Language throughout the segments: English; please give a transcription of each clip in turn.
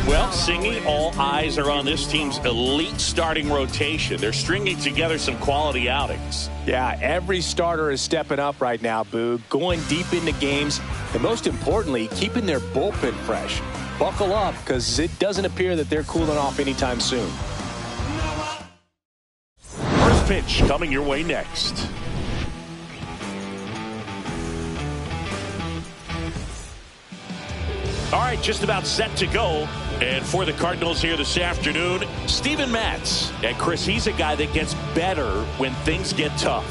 Well, Singy, all eyes are on this team's elite starting rotation. They're stringing together some quality outings. Yeah, every starter is stepping up right now, Boog, going deep into games, and most importantly, keeping their bullpen fresh. Buckle up, because it doesn't appear that they're cooling off anytime soon. First pitch coming your way next. All right, just about set to go. And for the Cardinals here this afternoon, Steven Matz. And Chris, he's a guy that gets better when things get tough.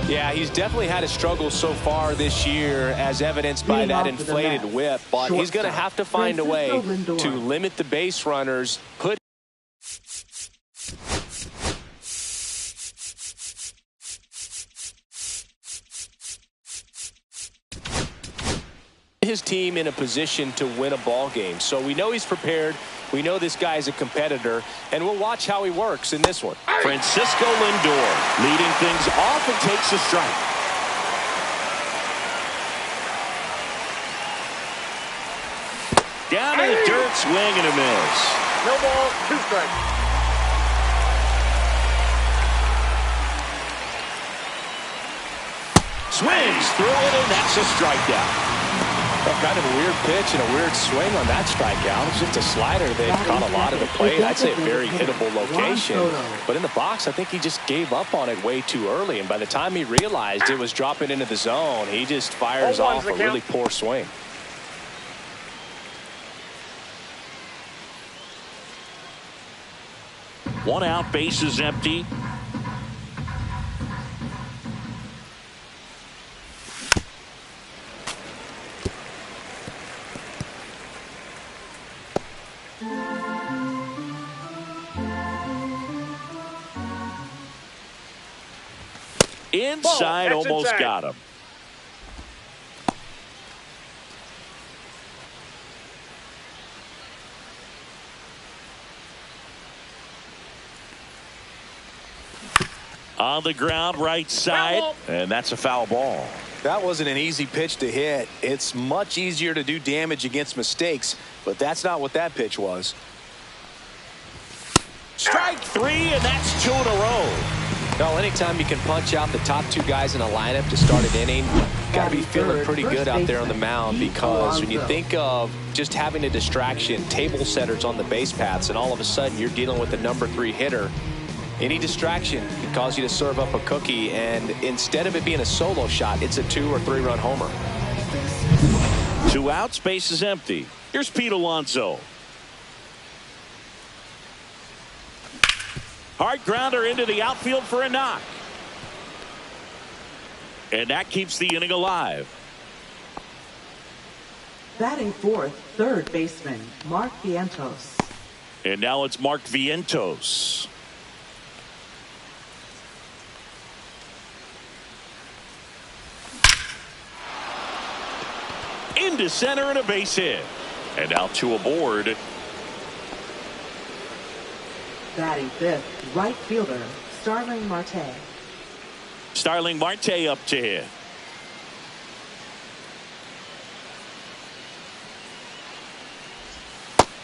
Yeah, he's definitely had a struggle so far this year, as evidenced by that inflated whip. But he's going to have to find a way to limit the base runners, put his team in a position to win a ball game. So we know he's prepared. We know this guy's a competitor, and we'll watch how he works in this one. Francisco Lindor leading things off and takes a strike. Down in the dirt, swing and a miss. No ball, 2 strikes. Swings through it, and that's a strikeout. Kind of a weird pitch and a weird swing on that strikeout. It's just a slider that caught a lot of the plate. I'd say a very hittable location. But in the box, I think he just gave up on it way too early. And by the time he realized it was dropping into the zone, he just fires off a really poor swing. One out, bases empty. Inside, almost got him. On the ground, right side, and that's a foul ball. That wasn't an easy pitch to hit. It's much easier to do damage against mistakes, but that's not what that pitch was. Strike 3, and that's 2 in a row. No, anytime you can punch out the top 2 guys in a lineup to start an inning, you got to be feeling pretty good out there on the mound, because when you think of just having a distraction, table setters on the base paths, and all of a sudden you're dealing with the number 3 hitter, any distraction can cause you to serve up a cookie, and instead of it being a solo shot, it's a 2 or 3 run homer. 2 outs, base is empty. Here's Pete Alonso. Hard grounder into the outfield for a knock. And that keeps the inning alive. Batting fourth, third baseman, Mark Vientos. And now it's Mark Vientos. Into center and a base hit. And now 2 aboard. Batting fifth, right fielder, Starling Marte. Starling Marte up to hit.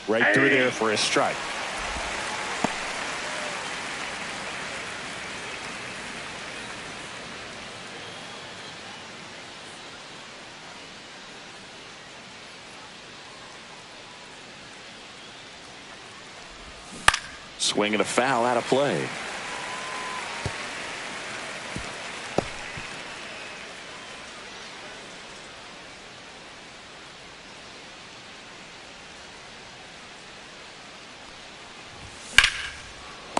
Right through there for a strike. Swing and a foul out of play.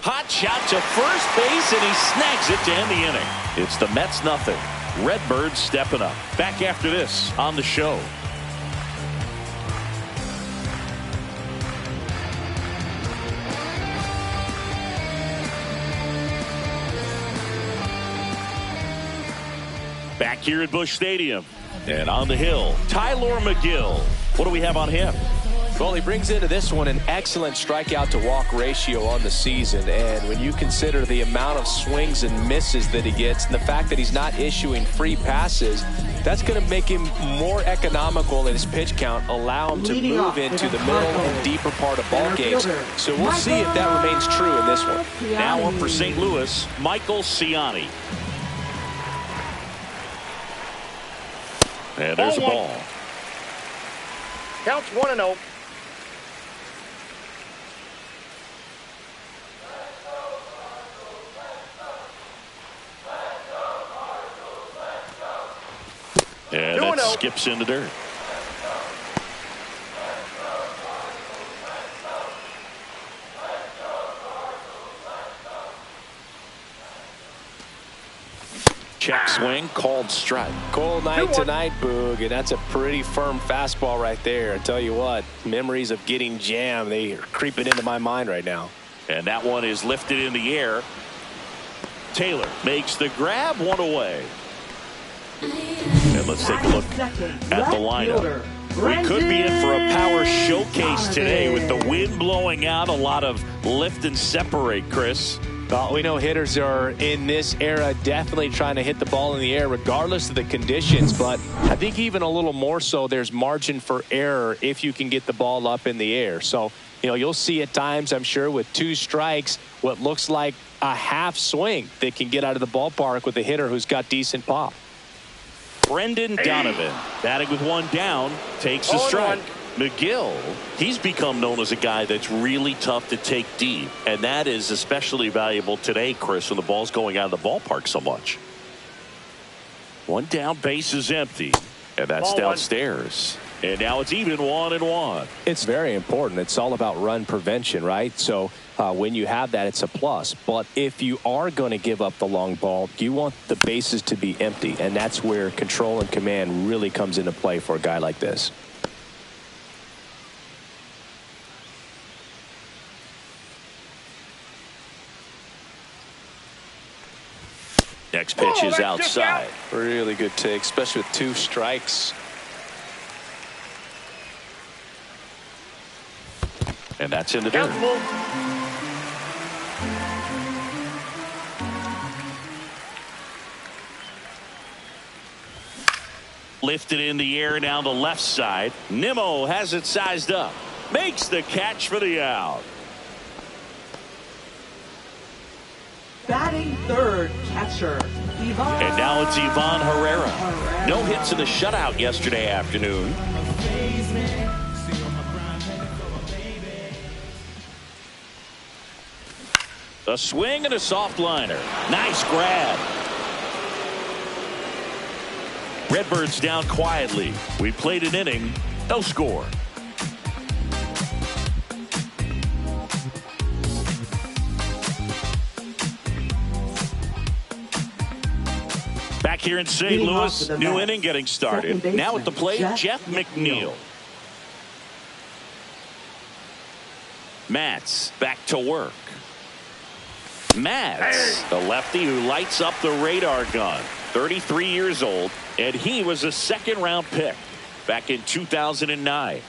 Hot shot to first base, and he snags it to end the inning. It's the Mets nothing. Redbirds stepping up. Back after this on the show. Back here at Busch Stadium. And on the hill, Tyler McGill. What do we have on him? Well, he brings into this one an excellent strikeout to walk ratio on the season. And when you consider the amount of swings and misses that he gets and the fact that he's not issuing free passes, that's going to make him more economical in his pitch count, allow him to move into the middle and deeper part of ball games. So we'll see if that remains true in this one. Now up for St. Louis, Michael Ciani. And there's a ball. Counts 1-0. And that skips into dirt. Check swing, called strike. Cold night tonight, Boog, and that's a pretty firm fastball right there. I tell you what, memories of getting jammed, they are creeping into my mind right now. And that one is lifted in the air. Taylor makes the grab, one away. And let's take a look at the lineup. We could be in for a power showcase today with the wind blowing out, a lot of lift and separate, Chris. Well, we know hitters are in this era definitely trying to hit the ball in the air regardless of the conditions, but I think even a little more so there's margin for error if you can get the ball up in the air. So, you know, you'll see at times, I'm sure, with 2 strikes, what looks like a half swing that can get out of the ballpark with a hitter who's got decent pop. Brendan Donovan batting with 1 down, takes a strike. McGill, he's become known as a guy that's really tough to take deep, and that is especially valuable today, Chris, when the ball's going out of the ballpark so much. 1 down, base is empty, and that's downstairs. And now it's even 1-1. It's very important. It's all about run prevention, right? So when you have that, it's a plus. But if you are going to give up the long ball, you want the bases to be empty, and that's where control and command really comes into play for a guy like this. Next pitch is outside. Really good take, especially with 2 strikes. And that's in the dirt. Lifted in the air down the left side. Nimmo has it sized up. Makes the catch for the out. Batting third, catcher, Ivan. And now it's Ivan Herrera. No hits in the shutout yesterday afternoon. A swing and a soft liner. Nice grab. Redbirds down quietly. We played an inning. No score. Back here in St. Louis, new inning getting started. Now at the plate, Jeff McNeil. Matz back to work. Matz, the lefty who lights up the radar gun. 33 years old, and he was a second-round pick back in 2009.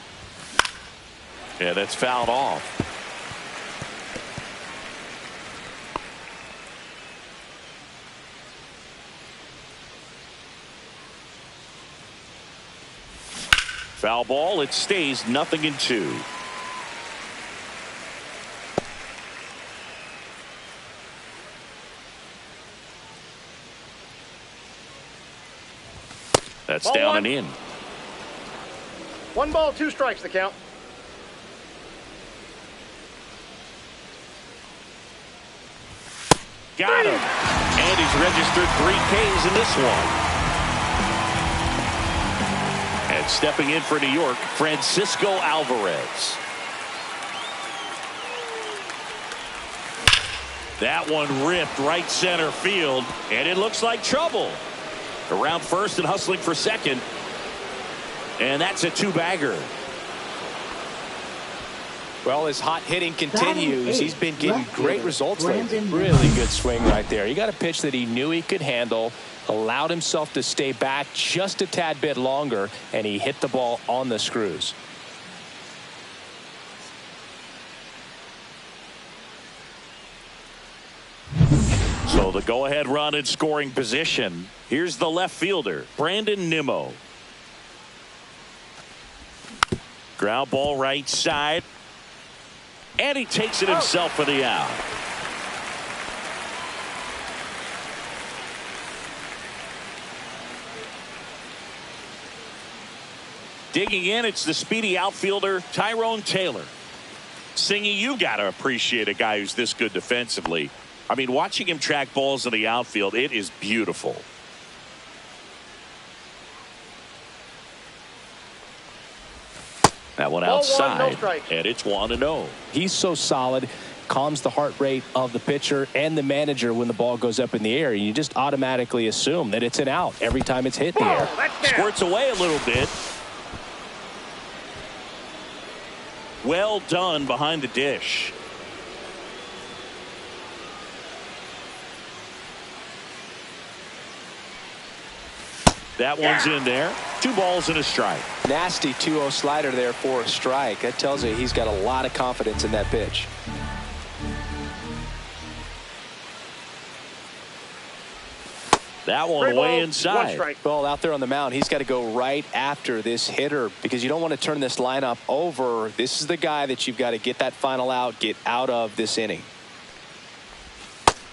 Yeah, that's fouled off. Foul ball. It stays 0-2. That's ball down 1. and in. 1 ball, 2 strikes the count. Got him. And he's registered 3 Ks in this one. And stepping in for New York, Francisco Alvarez. That one ripped right center field, and it looks like trouble. Around first and hustling for second. And that's a 2-bagger. Well, his hot hitting continues. He's been getting great results lately. Really good swing right there. He got a pitch that he knew he could handle, allowed himself to stay back just a tad bit longer, and he hit the ball on the screws. the go-ahead run in scoring position. Here's the left fielder, Brandon Nimmo. Ground ball right side. And he takes it himself for the out. Digging in, it's the speedy outfielder, Tyrone Taylor. Singy, you got to appreciate a guy who's this good defensively. I mean, watching him track balls in the outfield, it is beautiful. That one outside, and it's 1-0. He's so solid, calms the heart rate of the pitcher and the manager when the ball goes up in the air. You just automatically assume that it's an out every time it's hit in the air. Squirts away a little bit. Well done behind the dish. That one's in there. 2 balls and a strike. Nasty 2-0 slider there for a strike. That tells you he's got a lot of confidence in that pitch. That one way inside. Well, out there on the mound, he's got to go right after this hitter because you don't want to turn this lineup over. This is the guy that you've got to get that final out, get out of this inning.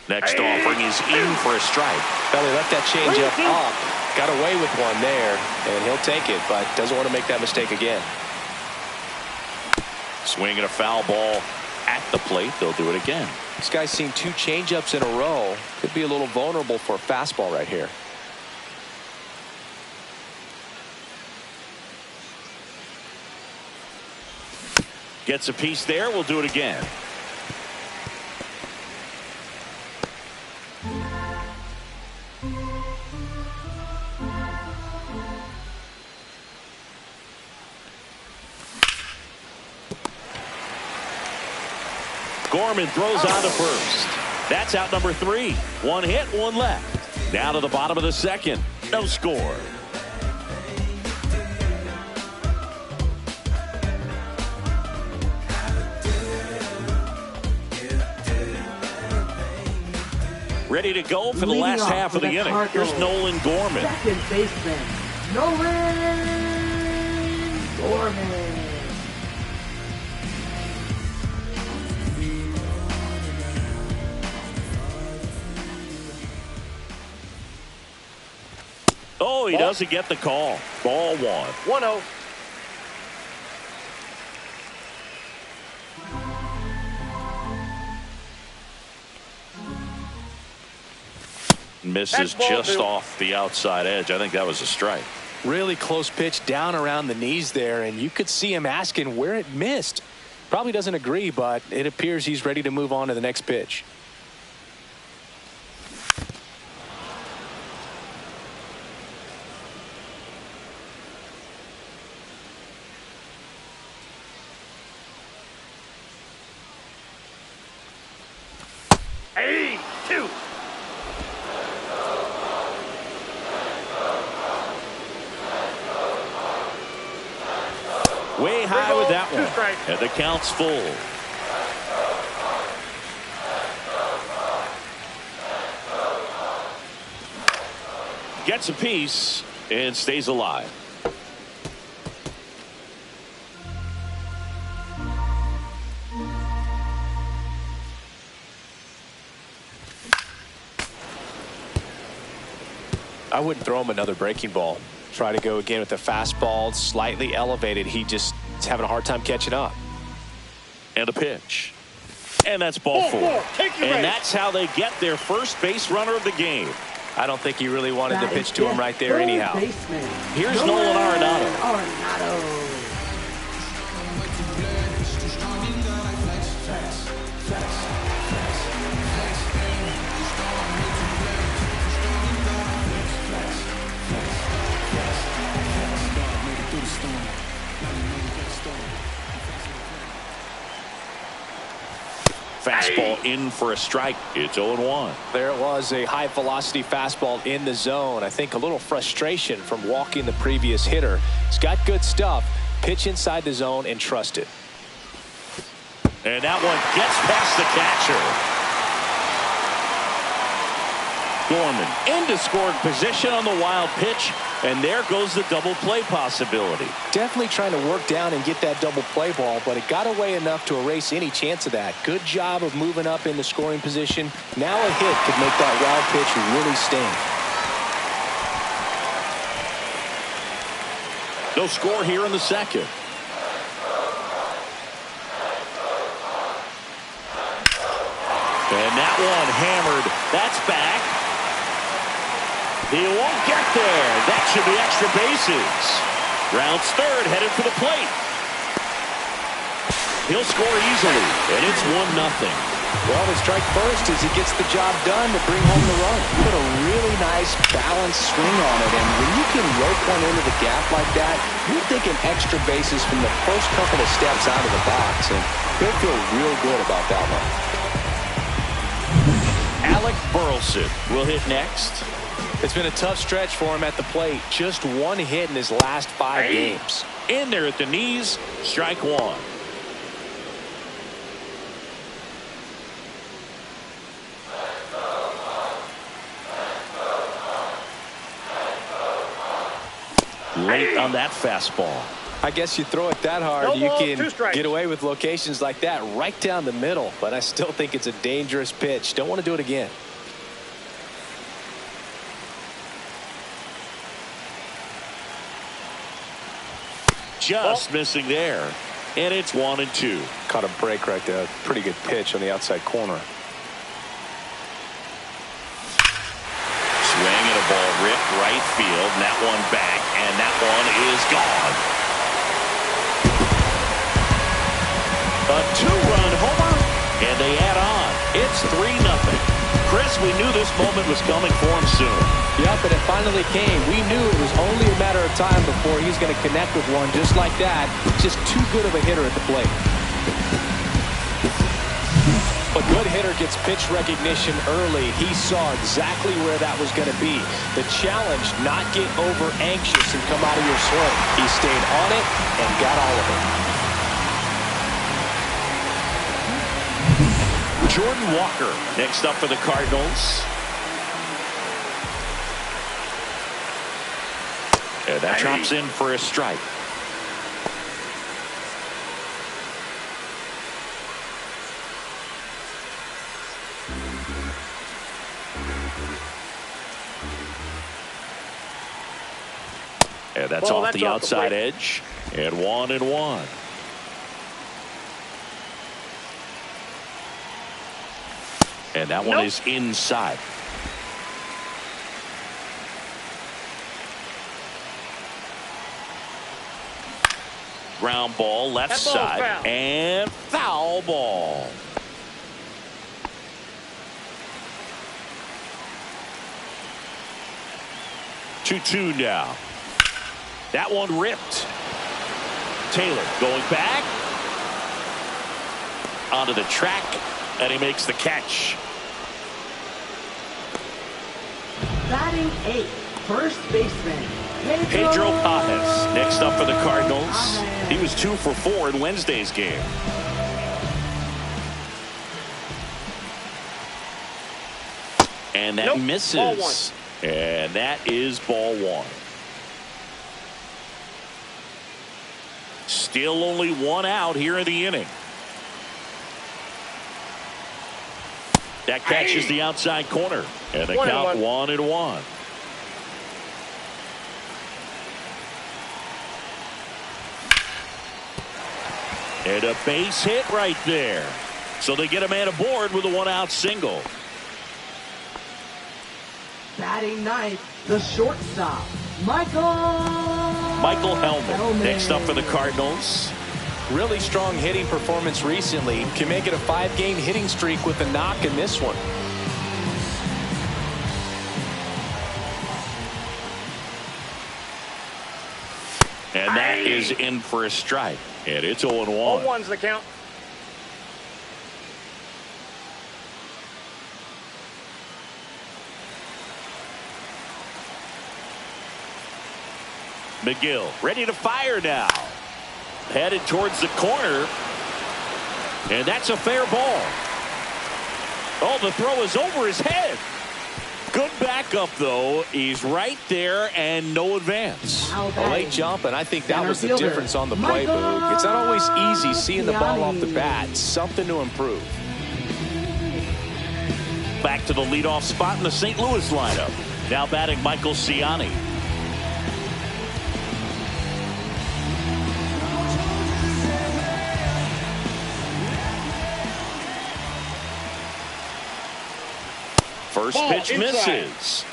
Next offering is in for a strike. Well, he left that changeup up, got away with one there, and he'll take it, but doesn't want to make that mistake again. Swinging a foul ball at the plate. They'll do it again. This guy's seen 2 changeups in a row. Could be a little vulnerable for a fastball right here. Gets a piece there. We'll do it again. Gorman throws on to first. That's out number 3. 1 hit, 1 left. Down to the bottom of the second. No score. Ready to go for the last half of the inning. Here's Nolan Gorman. Second baseman, Nolan Gorman. Oh, he doesn't get the call. Ball 1. 1-0. Misses just off the outside edge. I think that was a strike. Really close pitch down around the knees there, and you could see him asking where it missed. Probably doesn't agree, but it appears he's ready to move on to the next pitch. Way high with that one. And the count's full. Gets a piece and stays alive. I wouldn't throw him another breaking ball. Try to go again with the fastball, slightly elevated. He just is having a hard time catching up. And a pitch. And that's ball 4. And that's how they get their first base runner of the game. I don't think he really wanted to pitch to him right there anyhow. Here's Nolan Arenado. Fastball in for a strike. It's 0-1. There it was, a high velocity fastball in the zone. I think a little frustration from walking the previous hitter. He's got good stuff. Pitch inside the zone and trust it. And that one gets past the catcher. Gorman into scoring position on the wild pitch, and there goes the double play possibility. Definitely trying to work down and get that double play ball, but it got away enough to erase any chance of that. Good job of moving up in the scoring position. Now a hit could make that wild pitch really sting. No score here in the second. And that one hammered. That's back. He won't get there. That should be extra bases. Rounds third, headed for the plate. He'll score easily, and it's 1-0. Well, the strike first as he gets the job done to bring home the run. Put a really nice balanced swing on it, and when you can rope one into the gap like that, you're thinking extra bases from the first couple of steps out of the box, and he'll feel real good about that one. Alec Burleson will hit next. It's been a tough stretch for him at the plate. Just one hit in his last 5 games. In there at the knees, strike one. Late on that fastball. I guess you throw it that hard, you can get away with locations like that right down the middle. But I still think it's a dangerous pitch. Don't want to do it again. Just missing there. And it's 1-2. Caught a break right there. Pretty good pitch on the outside corner. Swing and a ball ripped right field. And that one back. And that one is gone. A 2-run homer, and they add on. It's 3-0. Chris, we knew this moment was coming for him soon. Yep, and it finally came. We knew it was only a matter of time before he's going to connect with one just like that. Just too good of a hitter at the plate. A good hitter gets pitch recognition early. He saw exactly where that was going to be. The challenge, not get over anxious and come out of your swing. He stayed on it and got all of it. Jordan Walker next up for the Cardinals. And that drops in for a strike. And that's off the outside edge. And 1-1. And that one is inside. Ground ball left side. Foul. And foul ball. Two now. That one ripped. Taylor going back. Onto the track. And he makes the catch. Batting 8, first baseman, Pedro Pajes next up for the Cardinals. He was 2 for 4 in Wednesday's game. And that misses. And that is ball 1. Still only 1 out here in the inning. That catches the outside corner. And the count 1-1. And a base hit right there. So they get a man aboard with a 1-out single. Batting 9th, the shortstop, Michael Hellman next up for the Cardinals. Really strong hitting performance recently. Can make it a 5-game hitting streak with a knock in this one. And that is in for a strike. And it's 0-1. 0-1's the count. McGill ready to fire now. Headed towards the corner. And that's a fair ball. Oh, the throw is over his head. Good backup, though. He's right there and no advance. A late jump, and I think that was the difference on the playbook. It's not always easy seeing the ball off the bat. Something to improve. Back to the leadoff spot in the St. Louis lineup. Now batting Michael Ciani. First pitch misses.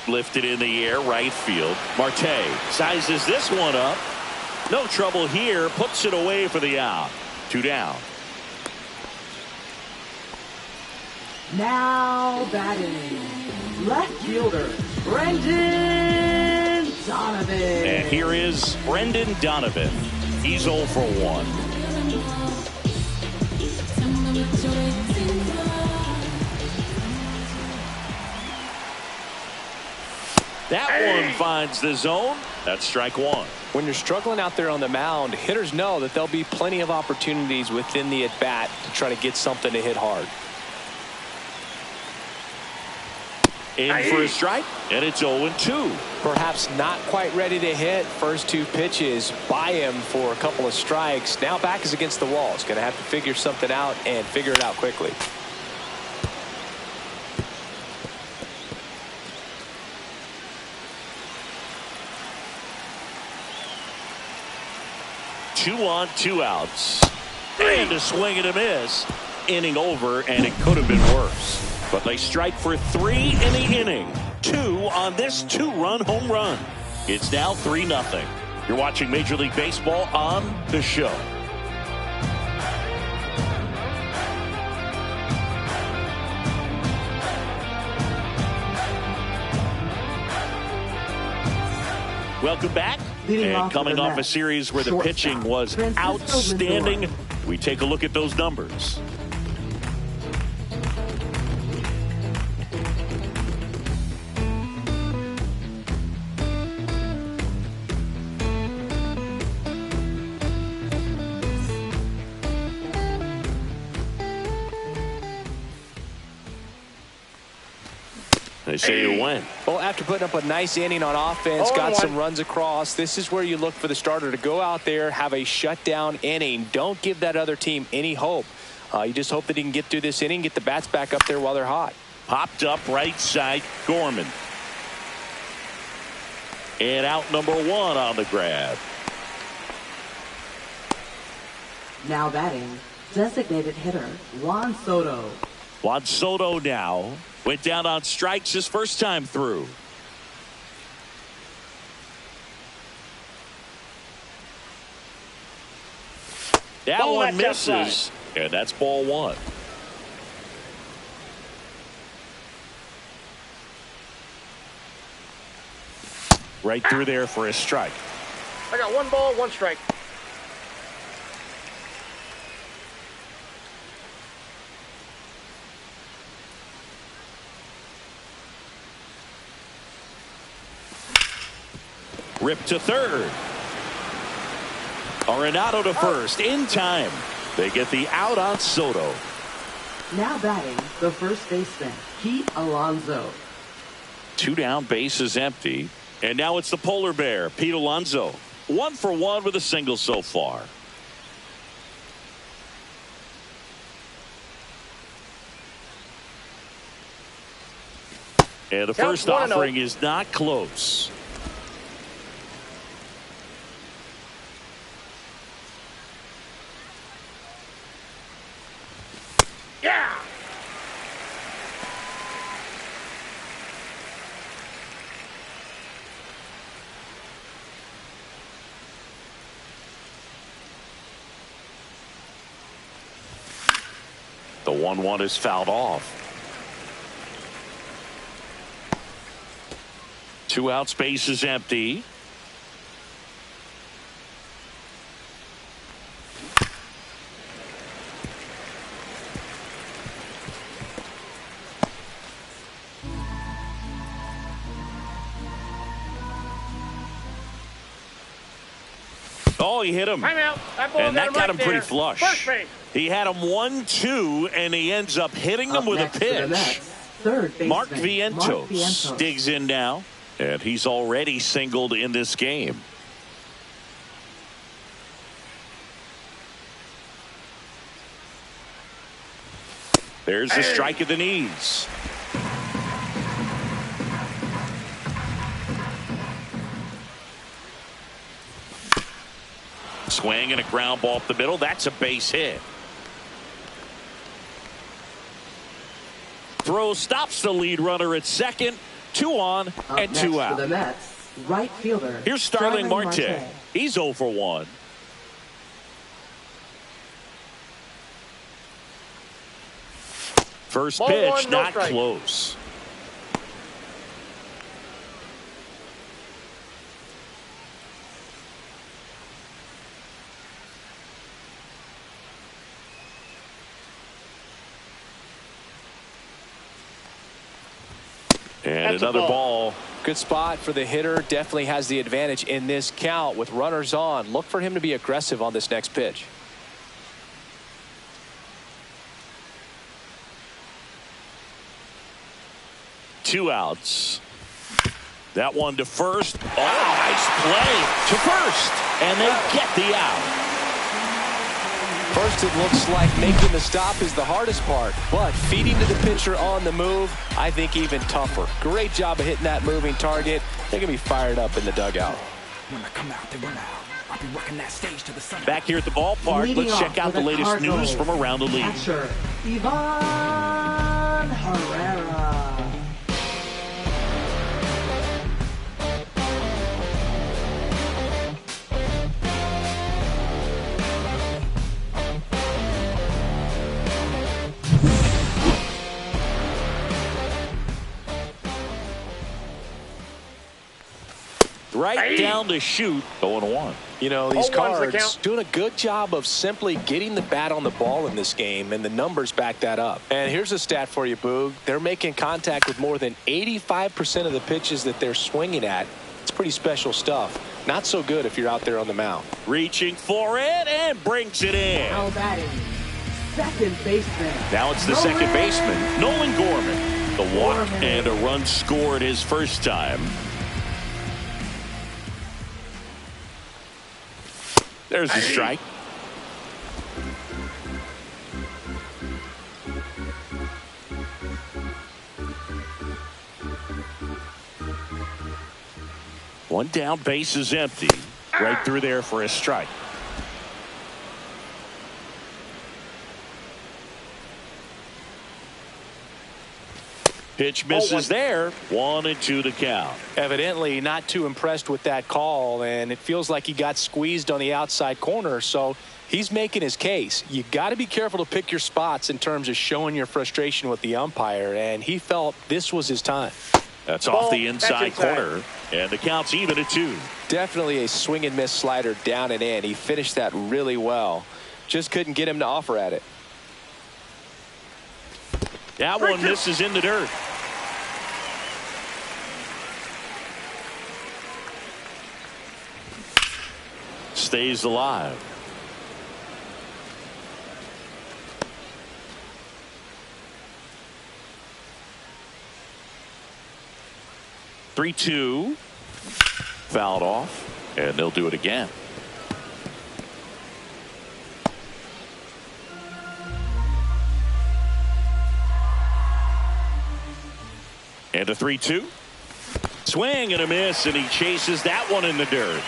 Lifted in the air, right field. Marte sizes this one up. No trouble here. Puts it away for the out. 2 down. Now batting, left fielder, Brendan Donovan. And here is Brendan Donovan. He's 0 for 1. That one finds the zone. That's strike 1. When you're struggling out there on the mound, hitters know that there'll be plenty of opportunities within the at-bat to try to get something to hit hard. In for a strike, and it's 0-2. Perhaps not quite ready to hit. First 2 pitches by him for a couple of strikes. Now back is against the wall. He's going to have to figure something out and figure it out quickly. Two on, 2 outs. And a swing and a miss. Inning over, and it could have been worse. But they strike for 3 in the inning. 2 on this 2-run home run. It's now 3-0. You're watching Major League Baseball on The Show. Welcome back. And coming off a series where the pitching was outstanding, we take a look at those numbers. They say you win. Well, after putting up a nice inning on offense, got some runs across, this is where you look for the starter to go out there, have a shutdown inning. Don't give that other team any hope. You just hope that he can get through this inning, get the bats back up there while they're hot. Popped up right side, Gorman. And out number 1 on the grab. Now batting, designated hitter, Juan Soto. Juan Soto now went down on strikes his first time through. That one misses, and that's ball 1. Right through there for a strike. I got 1 ball, 1 strike. Ripped to third. Arenado to first in time. They get the out on Soto. Now batting, the first baseman, Pete Alonso. 2 down, base is empty. And now it's the polar bear, Pete Alonso. 1 for 1 with a single so far. And the first offering is not close. Yeah. The 1-1 is fouled off. 2 out, space is empty. Oh, he hit him. Timeout. That ball And that got him right pretty there. flush. First base. He had him 1-2, and he ends up hitting him with a pitch. Third baseman, Mark Vientos digs in now, and he's already singled in this game. There's the strike at the knees. Swing and a ground ball up the middle. That's a base hit. Throw stops the lead runner at second. 2 on and 2 out. For the Mets, right fielder. Here's Starling Marte. He's 0 for 1. First pitch, not close. And another ball. Good spot for the hitter. Definitely has the advantage in this count with runners on. Look for him to be aggressive on this next pitch. Two outs. That one to first. Oh, nice play to first. And they get the out. First, it looks like making the stop is the hardest part, but feeding to the pitcher on the move, I think even tougher. Great job of hitting that moving target. They're going to be fired up in the dugout. When I come out, they run out. I'll be rocking that stage to the sun. Back here at the ballpark, let's check out the latest Cardinals, news from around the league. Catcher, Ivan Herrera. Right down the chute, 0-1. You know, these Cards doing a good job of simply getting the bat on the ball in this game, and the numbers back that up. And here's a stat for you, Boog. They're making contact with more than 85% of the pitches that they're swinging at. It's pretty special stuff. Not so good if you're out there on the mound. Reaching for it and brings it in. Now batting, second baseman. Now it's the second baseman, Nolan Gorman. The walk and a run scored his first time. There's the strike. One down, base is empty. Right through there for a strike. Pitch misses there. 1-2 to count. Evidently not too impressed with that call, and it feels like he got squeezed on the outside corner, so he's making his case. You got to be careful to pick your spots in terms of showing your frustration with the umpire, and he felt this was his time. That's off the inside corner, and the count's even at 2. Definitely a swing and miss slider down and in. He finished that really well. Just couldn't get him to offer at it. That one misses in the dirt. Stays alive. Three-two. Fouled off, and they'll do it again. And a 3-2. Swing and a miss, and he chases that one in the dirt.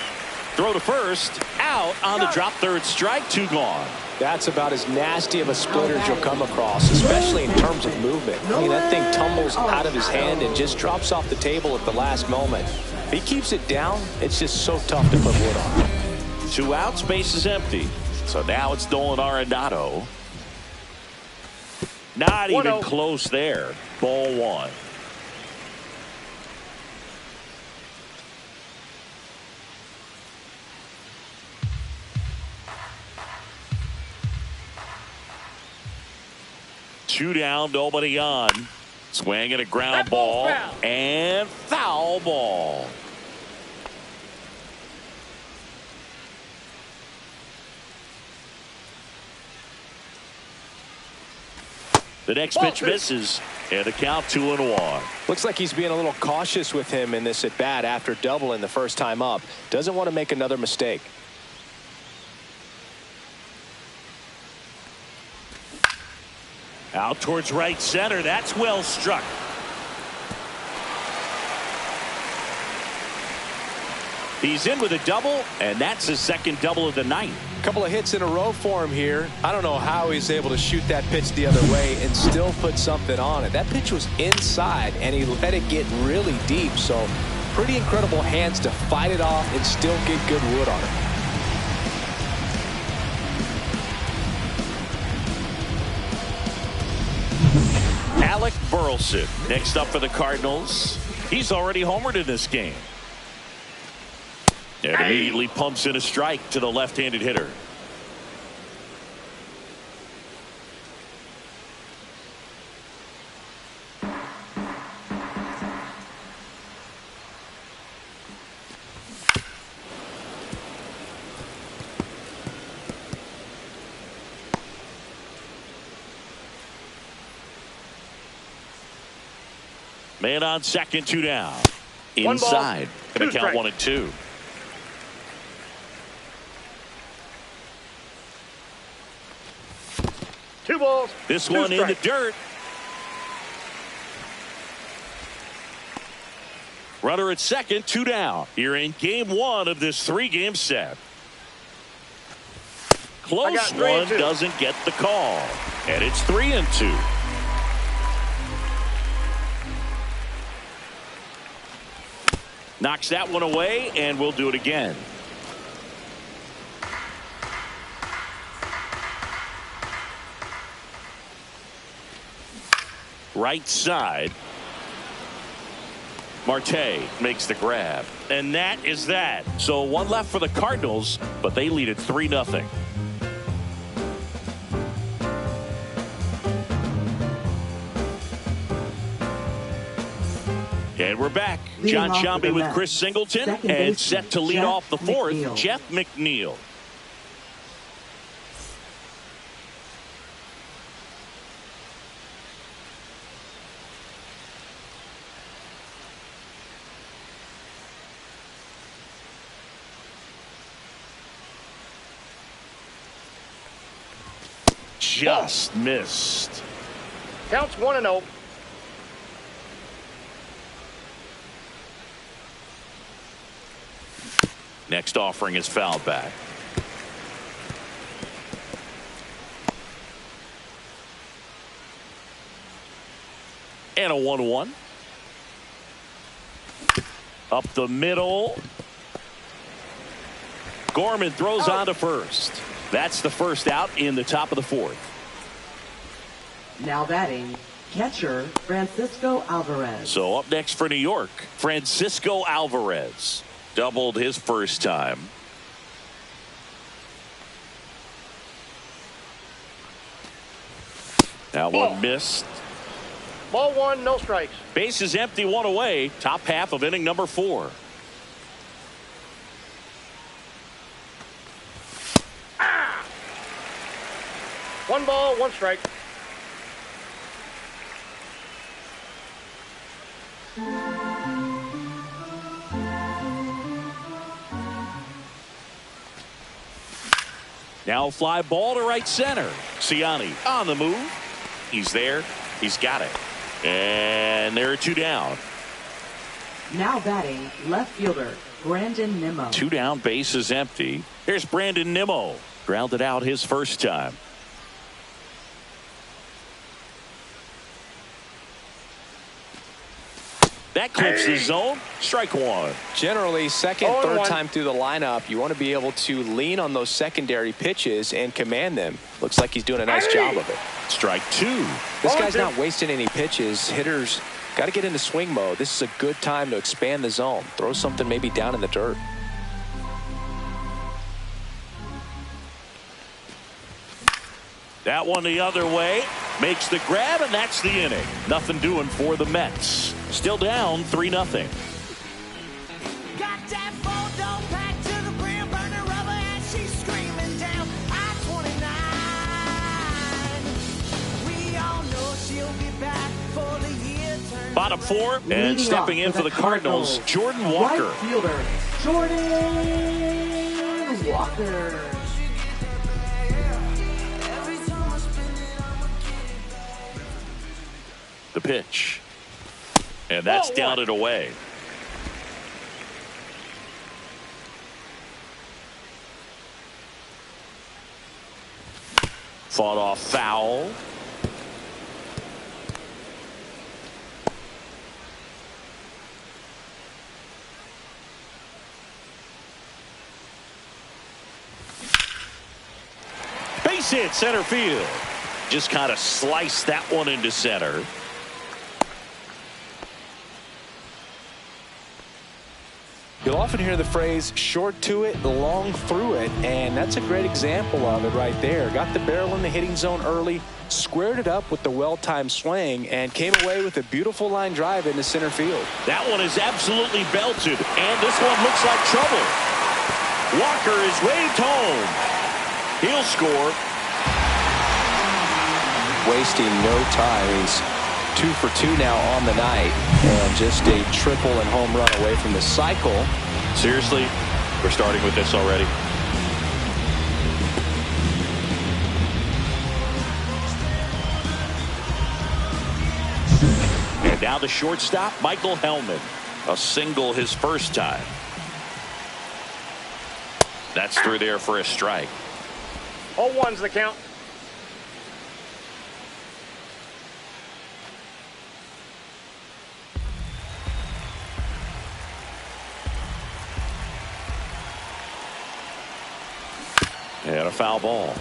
Throw to first, out on the drop third strike, 2 gone. That's about as nasty of a splitter as you'll come across, especially in terms of movement. I mean, that thing tumbles out of his hand and just drops off the table at the last moment. If he keeps it down, it's just so tough to put wood on. 2 outs, base is empty. So now it's Nolan Arenado. Not even close there. Ball 1. Two down, nobody on. Swing and a ground ball. And foul ball. The next pitch misses, and the count 2-1. Looks like he's being a little cautious with him in this at bat after doubling the first time up. Doesn't want to make another mistake. Out towards right center. That's well struck. He's in with a double, and that's his second double of the night. A couple of hits in a row for him here. I don't know how he's able to shoot that pitch the other way and still put something on it. That pitch was inside, and he let it get really deep. So pretty incredible hands to fight it off and still get good wood on it. Alec Burleson next up for the Cardinals. He's already homered in this game. And immediately pumps in a strike to the left-handed hitter. Man on second, 2 down. Inside. Going to count 1-2. Two balls. This one in the dirt. Runner at second, 2 down. Here in game 1 of this 3-game set. Close one, doesn't get the call. And it's 3-2. Knocks that one away, and we'll do it again. Right side. Marte makes the grab. And that is that. So one left for the Cardinals, but they lead it 3-0. And we're back. John Sciambi with Chris Singleton, and set to lead off the fourth, Jeff McNeil. Just missed. Counts 1-0. Next offering is fouled back. And a 1-1. Up the middle. Gorman throws on to first. That's the first out in the top of the fourth. Now batting, catcher Francisco Alvarez. So up next for New York, Francisco Alvarez. Doubled his first time. Now one missed. Ball 1, no strikes. Base is empty, 1 away. Top half of inning number 4. One ball, 1 strike. Now fly ball to right center. Ciani on the move. He's there. He's got it. And there are 2 down. Now batting, left fielder Brandon Nimmo. 2 down, base is empty. Here's Brandon Nimmo. Grounded out his first time. That clips the zone. Strike 1. Generally, second, third time through the lineup, you want to be able to lean on those secondary pitches and command them. Looks like he's doing a nice job of it. Strike 2. This guy's not wasting any pitches. Hitters got to get into swing mode. This is a good time to expand the zone. Throw something maybe down in the dirt. That one the other way. Makes the grab, and that's the inning. Nothing doing for the Mets. Still down 3-0. Got that photo packed to the brim, burning rubber, and she's screaming down I-29. We all know Bottom four, and Leading stepping off in for for the Cardinals, Jordan Walker. Right fielder, Jordan Walker. The pitch. And that's down and away. Fought off foul. Base hit, center field. Just kind of sliced that one into center. You'll often hear the phrase short to it, long through it, and that's a great example of it right there. Got the barrel in the hitting zone early, squared it up with the well-timed swing, and came away with a beautiful line drive into center field. That one is absolutely belted, and this one looks like trouble. Walker is waved home. He'll score. Wasting no time. He's 2 for 2 now on the night, and just a triple and home run away from the cycle. Seriously, we're starting with this already. And now the shortstop, Michael Hellman. A single his first time. That's through there for a strike. 0-1's the count. And a foul ball.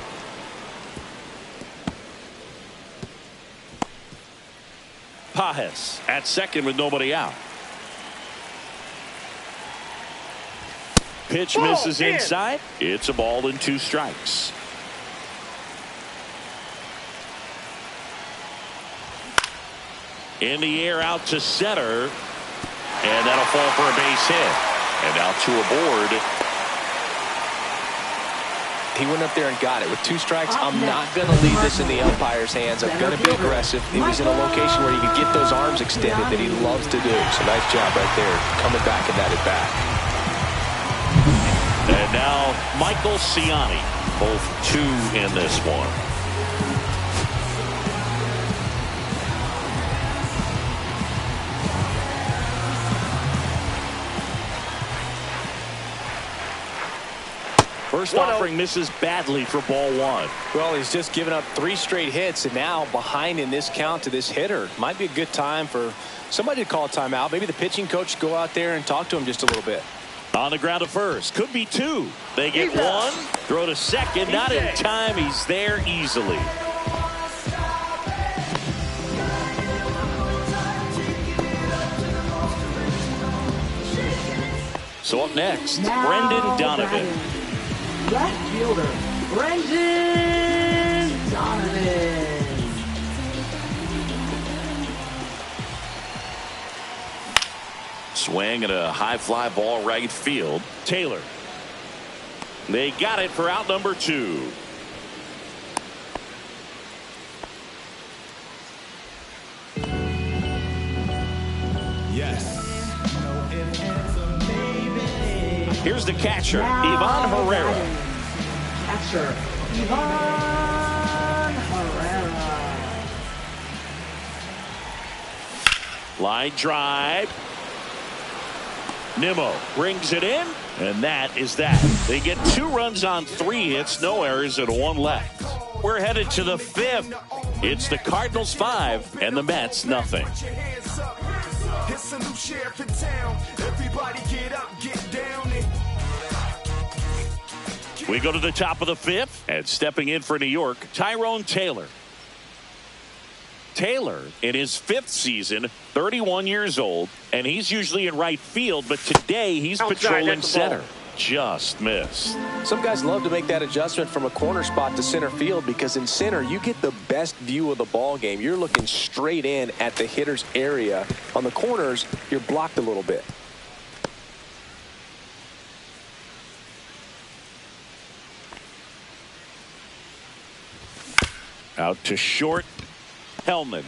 Pajes at second with nobody out. Pitch misses inside. It's a ball and 2 strikes. In the air out to center. And that'll fall for a base hit. And now 2 aboard. He went up there and got it with 2 strikes. I'm not going to leave this in the umpire's hands. I'm going to be aggressive. He was in a location where he could get those arms extended that he loves to do. So nice job right there, coming back in that at bat. And now Michael Ciani, both 2 in this one. First offering misses badly for ball 1. Well, he's just given up 3 straight hits, and now behind in this count to this hitter. Might be a good time for somebody to call a timeout. Maybe the pitching coach go out there and talk to him just a little bit. On the ground to first. Could be 2. They get 1. Throw to second. Not in time. He's there easily. So up next, Now Brendan Donovan. Left fielder, Brendan Donovan. Swing and a high fly ball right field. Taylor. They got it for out number 2. Yes. Here's the catcher, Now Ivan Herrera. Catcher, Ivan Herrera. Line drive. Nimmo brings it in, and that is that. They get 2 runs on 3 hits, no errors, and 1 left. We're headed to the 5th. It's the Cardinals 5 and the Mets nothing. It's a new sheriff in town. Everybody get up, get down. We go to the top of the 5th, and stepping in for New York, Tyrone Taylor. Taylor, in his 5th season, 31 years old, and he's usually in right field, but today he's patrolling center. Just missed. Some guys love to make that adjustment from a corner spot to center field because in center you get the best view of the ball game. You're looking straight in at the hitter's area. On the corners, you're blocked a little bit. Out to short, Hellman.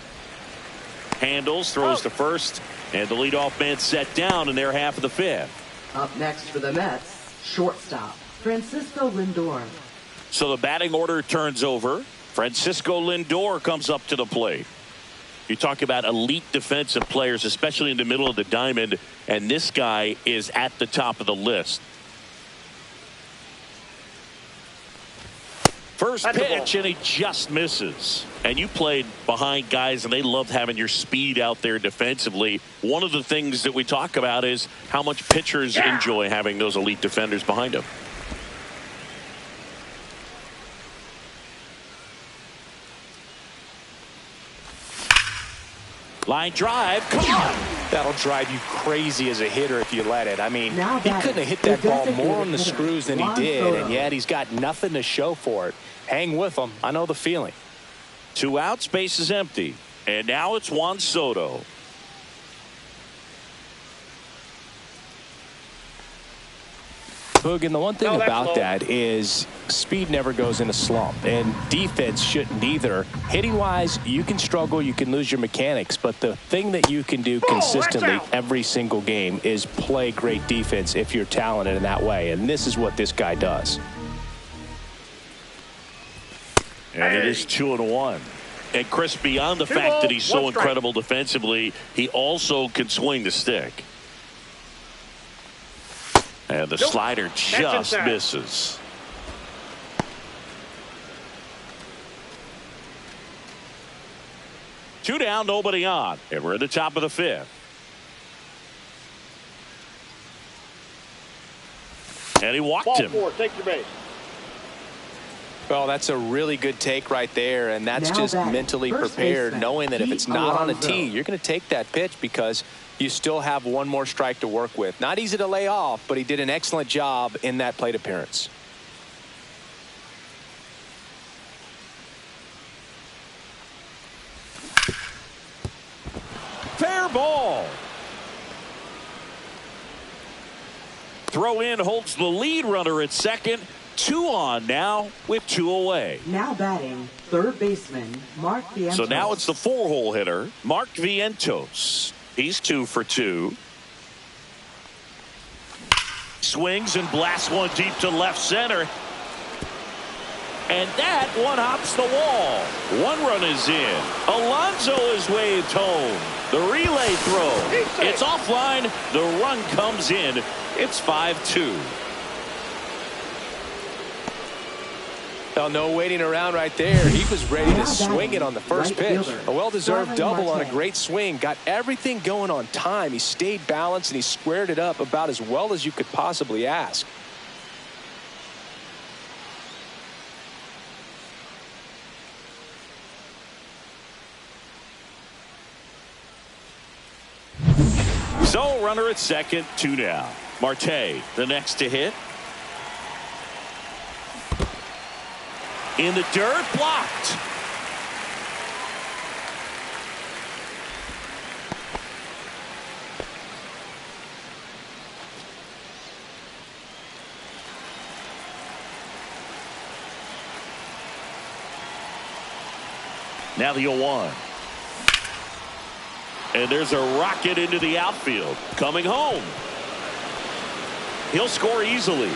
handles, throws to first, and the leadoff man set down in their half of the fifth. Up next for the Mets, shortstop, Francisco Lindor. So the batting order turns over. Francisco Lindor comes up to the plate. You talk about elite defensive players, especially in the middle of the diamond, and this guy is at the top of the list. First pitch, and he just misses. And you played behind guys, and they loved having your speed out there defensively. One of the things that we talk about is how much pitchers enjoy having those elite defenders behind them. Line drive. Come on. That'll drive you crazy as a hitter if you let it. I mean, Now he couldn't have hit that ball more on the screws than he did, and yet he's got nothing to show for it. Hang with him. I know the feeling. 2 outs, base is empty. And now it's Juan Soto. Boog, and the one thing about that is speed never goes in a slump, and defense shouldn't either. Hitting wise, you can struggle, you can lose your mechanics, but the thing that you can do consistently every single game is play great defense if you're talented in that way, and this is what this guy does. And it is 2-1. And Chris, beyond the fact that he's so incredible defensively, he also can swing the stick. And the slider just misses. Two down, nobody on. And we're at the top of the fifth. And he walked him. Ball 4, take your base. Well, that's a really good take right there, and that's just mentally prepared, knowing that if it's not on a tee, you're going to take that pitch because you still have one more strike to work with. Not easy to lay off, but he did an excellent job in that plate appearance. Fair ball. Throw in holds the lead runner at second. 2 on now with 2 away. Now batting, third baseman, Mark Vientos. So now it's the 4-hole hitter, Mark Vientos. He's 2 for 2. Swings and blasts one deep to left center. And that one hops the wall. 1 run is in. Alonso is waved home. The relay throw. It's offline. The run comes in. It's 5-2. Oh, no waiting around right there. He was ready to swing it on the first pitch. A well-deserved double on a great swing. Got everything going on time. He stayed balanced and he squared it up about as well as you could possibly ask. So runner at second, 2 down. Marte, the next to hit. In the dirt, blocked. Now the 0-1. And there's a rocket into the outfield. Coming home. He'll score easily.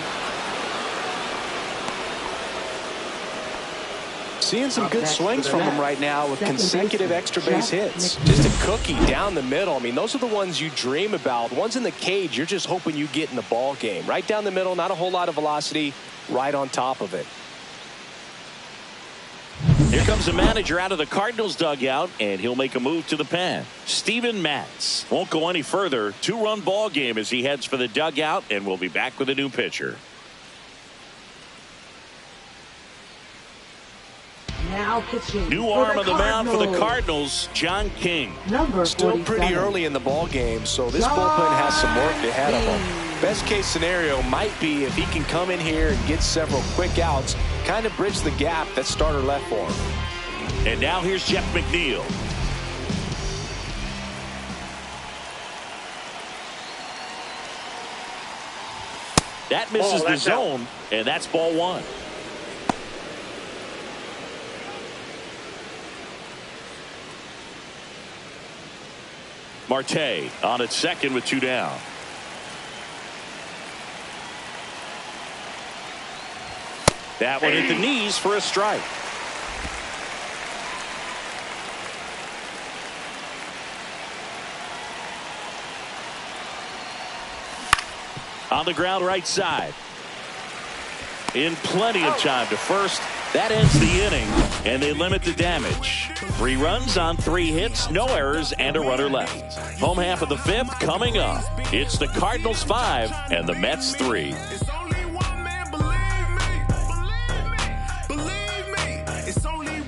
Seeing some good swings from him right now with consecutive extra base hits. Just a cookie down the middle. I mean, those are the ones you dream about. Ones in the cage, you're just hoping you get in the ball game. Right down the middle, not a whole lot of velocity, right on top of it. Here comes the manager out of the Cardinals dugout, and he'll make a move to the pen. Steven Matz won't go any further. 2-run ball game as he heads for the dugout, and we'll be back with a new pitcher. Now pitching. New arm on the mound for the Cardinals, John King. Still pretty early in the ball game, so this bullpen has some work ahead of him. Best case scenario might be if he can come in here and get several quick outs, kind of bridge the gap that starter left for him. And now here's Jeff McNeil. That misses the zone, and that's ball 1. Marte on at second with 2 down. That one hit the knees for a strike. On the ground right side. In plenty of time to first. That ends the inning, and they limit the damage. 3 runs on 3 hits, no errors, and a runner left. Home half of the 5th coming up. It's the Cardinals 5 and the Mets 3.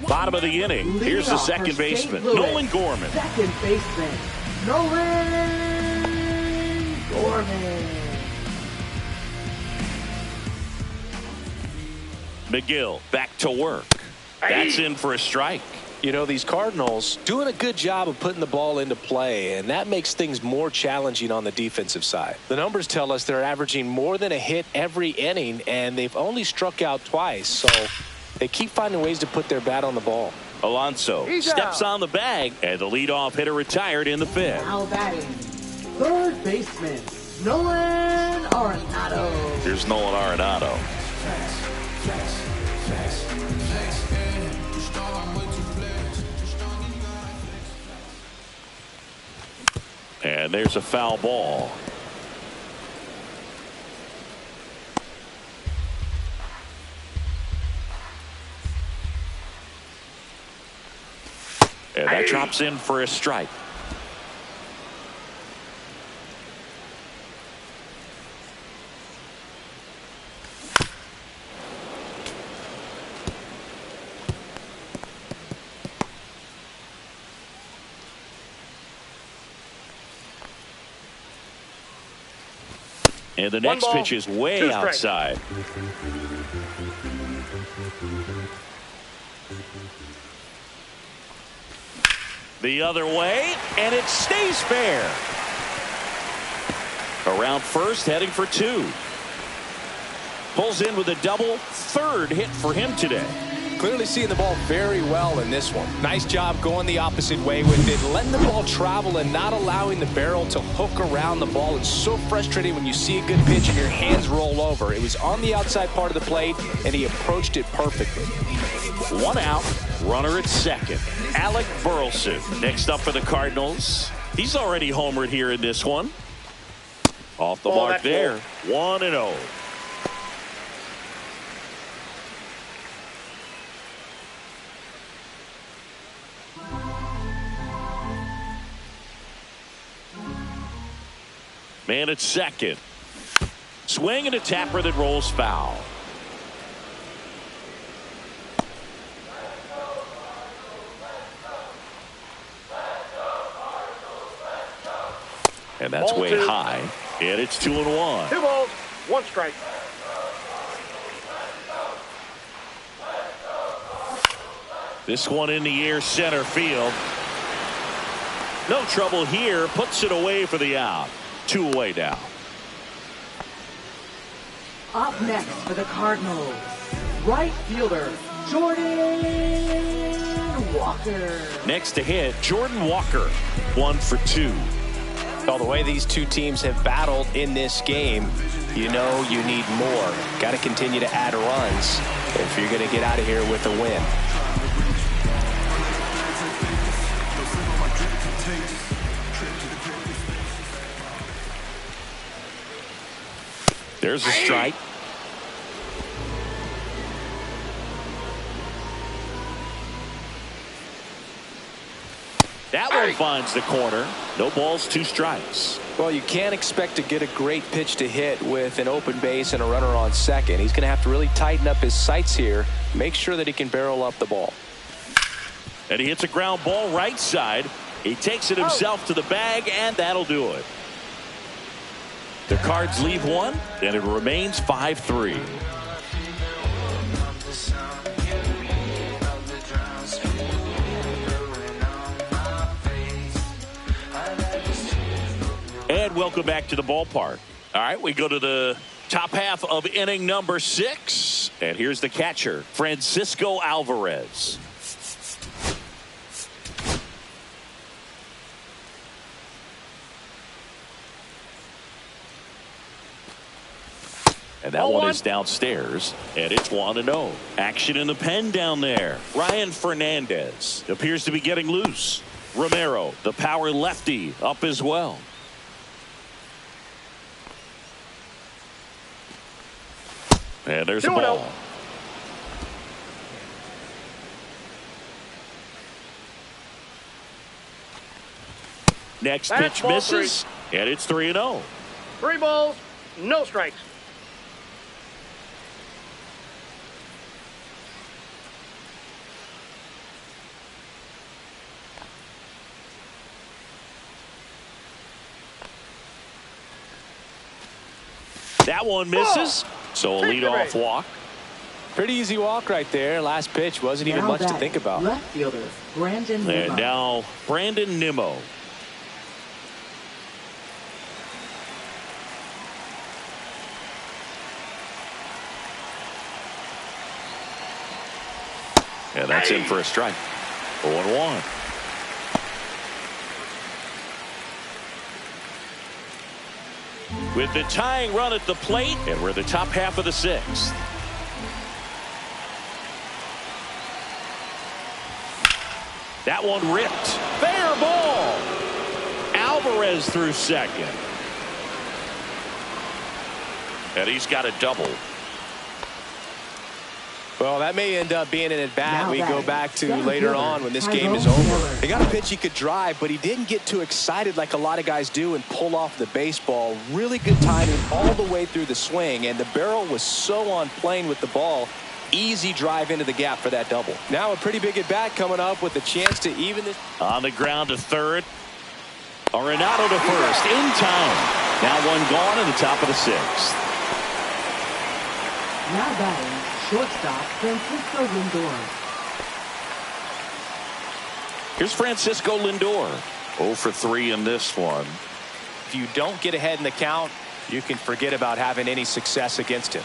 Bottom of the inning. Here's the second baseman, Nolan Gorman. Second baseman, Nolan Gorman. McGill back to work. That's in for a strike. You know, these Cardinals doing a good job of putting the ball into play, and that makes things more challenging on the defensive side. The numbers tell us they're averaging more than a hit every inning, and they've only struck out twice, so they keep finding ways to put their bat on the ball. Alonso steps on the bag, and the leadoff hitter retired in the 5th. Now batting, third baseman, Nolan Arenado. Here's Nolan Arenado. And there's a foul ball. And that drops in for a strike. And the next pitch is way outside. The other way, and it stays fair. Around first, heading for 2. Pulls in with a double, 3rd hit for him today. Clearly seeing the ball very well in this one. Nice job going the opposite way with it, letting the ball travel and not allowing the barrel to hook around the ball. It's so frustrating when you see a good pitch and your hands roll over. It was on the outside part of the plate, and he approached it perfectly. 1 out, runner at second. Alec Burleson next up for the Cardinals. He's already homered here in this one. Off the mark there. 1-0. Man at second. Swing and a tapper that rolls foul. And that's way high. And it's 2-1. 2 balls, 1 strike. This one in the air, center field. No trouble here. Puts it away for the out. 2 away now. Up next for the Cardinals, right fielder, Jordan Walker. Next to hit, Jordan Walker. 1 for 2. Well, the way these two teams have battled in this game, you know you need more. Got to continue to add runs if you're going to get out of here with a win. There's a strike. That one finds the corner. No balls, 2 strikes. Well, you can't expect to get a great pitch to hit with an open base and a runner on second. He's going to have to really tighten up his sights here, make sure that he can barrel up the ball. And he hits a ground ball right side. He takes it himself to the bag, and that'll do it. The Cards leave 1, and it remains 5-3. And welcome back to the ballpark. All right, we go to the top half of inning number 6. And here's the catcher, Francisco Alvarez. And that one is downstairs, and it's 1-0. Action in the pen down there. Ryan Fernandez appears to be getting loose. Romero, the power lefty, up as well. And there's a ball. Next pitch misses, and it's 3-0. 3 balls, no strikes. That one misses, so a leadoff walk. Pretty easy walk right there. Last pitch wasn't even much to think about. Left fielder, Brandon Nimmo. And now Brandon Nimmo. And that's in for a strike. 0-1. With the tying run at the plate, and we're the top half of the 6th. That one ripped. Fair ball. Alvarez through second. And he's got a double. Well, that may end up being an at-bat we go back to later on when this game is over. He got a pitch he could drive, but he didn't get too excited like a lot of guys do and pull off the baseball. Really good timing all the way through the swing, and the barrel was so on plane with the ball. Easy drive into the gap for that double. Now a pretty big at-bat coming up with a chance to even this. On the ground to third. Arenado to first in time. Now one gone in the top of the 6th. Now batting, shortstop, Francisco Lindor. Here's Francisco Lindor. 0 for 3 in this one. If you don't get ahead in the count, you can forget about having any success against him.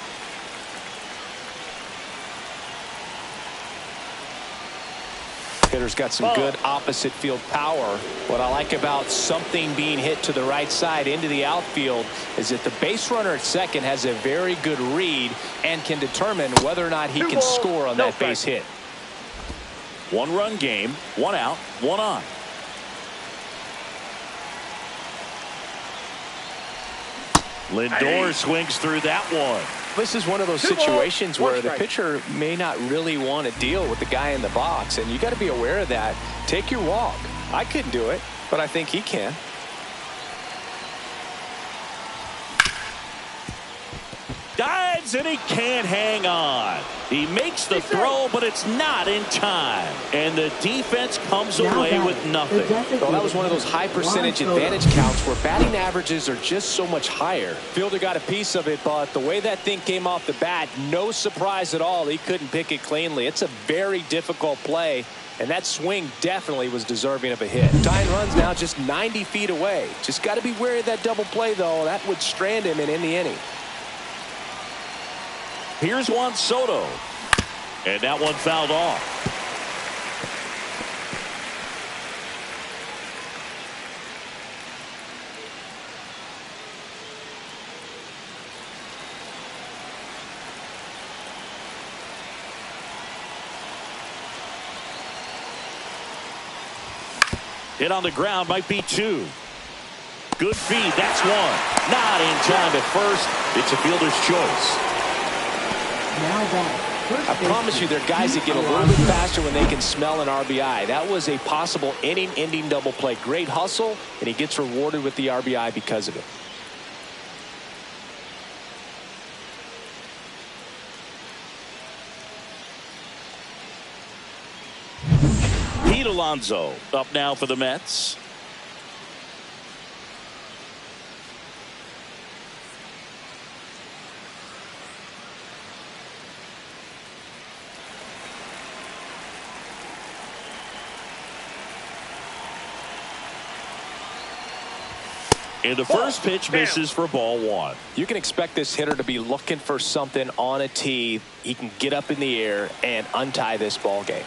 Hitter's got some good opposite field power. What I like about something being hit to the right side into the outfield is that the base runner at second has a very good read and can determine whether or not he can score on that base hit. 1-run game, 1 out, 1 on. Lindor swings through that one. This is one of those situations where the pitcher may not really want to deal with the guy in the box, and you got to be aware of that. Take your walk. I couldn't do it, but I think he can. Dives and he can't hang on. He makes the throw, but it's not in time. And the defense comes away with nothing. Well, that was one of those high percentage advantage counts where batting averages are just so much higher. Fielder got a piece of it, but the way that thing came off the bat, no surprise at all. He couldn't pick it cleanly. It's a very difficult play, and that swing definitely was deserving of a hit. Tying runs now just 90 feet away. Just got to be wary of that double play, though. That would strand him and end the inning. Here's Juan Soto. And that one fouled off. Hit on the ground, might be 2. Good feed, that's 1. Not in time at first. It's a fielder's choice. I promise you there are guys that get a little bit faster when they can smell an RBI. That was a possible inning-ending double play. Great hustle, and he gets rewarded with the RBI because of it. Pete Alonso up now for the Mets. And the first pitch misses for ball 1. You can expect this hitter to be looking for something on a tee. He can get up in the air and untie this ball game.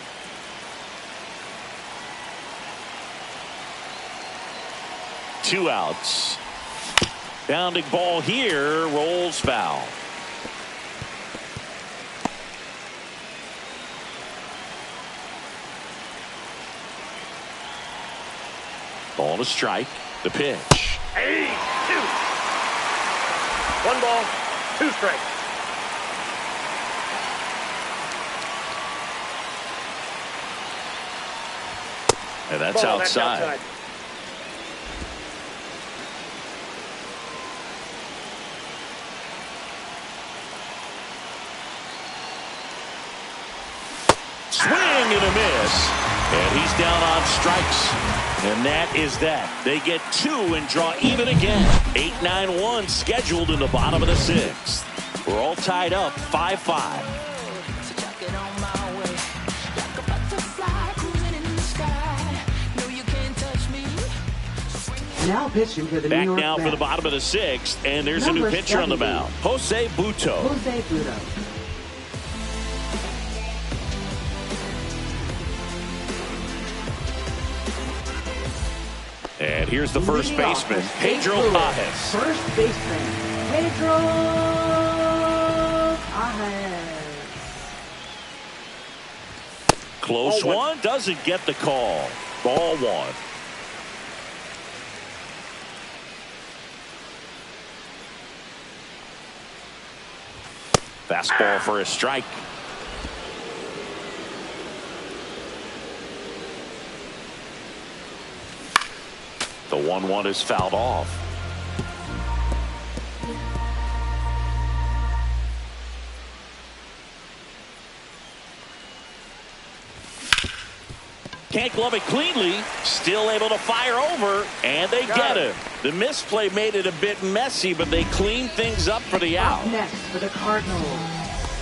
Two outs. Bounding ball here, rolls foul. Ball to strike. The pitch. Hey, 2. 1 ball, 2 strikes. And that's Ball, outside. That's outside. Swing and a miss. And he's down on strikes. And that is that. They get 2 and draw even again. 8-9-1 scheduled in the bottom of the 6th. We're all tied up 5-5. Now pitching for the Back New York now for Mets. the bottom of the 6th, and there's a Number new pitcher on the 70. mound. Jose Butto. Jose Butto. And here's the first Leading off baseman, for St. Pedro Louis, Pajes. First baseman, Pedro Pajes. Close Ball 1. one, doesn't get the call. Ball 1. Fastball for a strike. The 1-1 is fouled off. Can't glove it cleanly. Still able to fire over, and they get it. The misplay made it a bit messy, but they cleaned things up for the out. Up next for the Cardinals,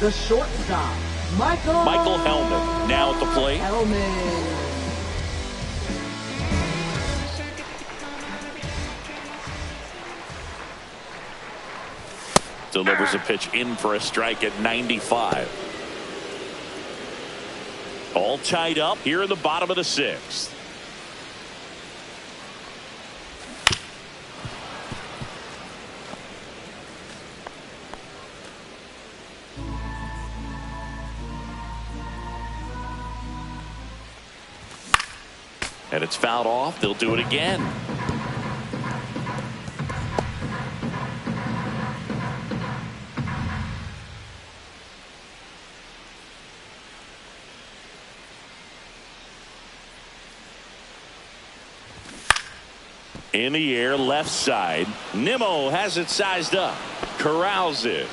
the shortstop, Michael Hellman now at the plate. Hellman. Delivers a pitch in for a strike at 95. All tied up here in the bottom of the 6th. And it's fouled off. They'll do it again. In the air, left side. Nimmo has it sized up. Corrals it.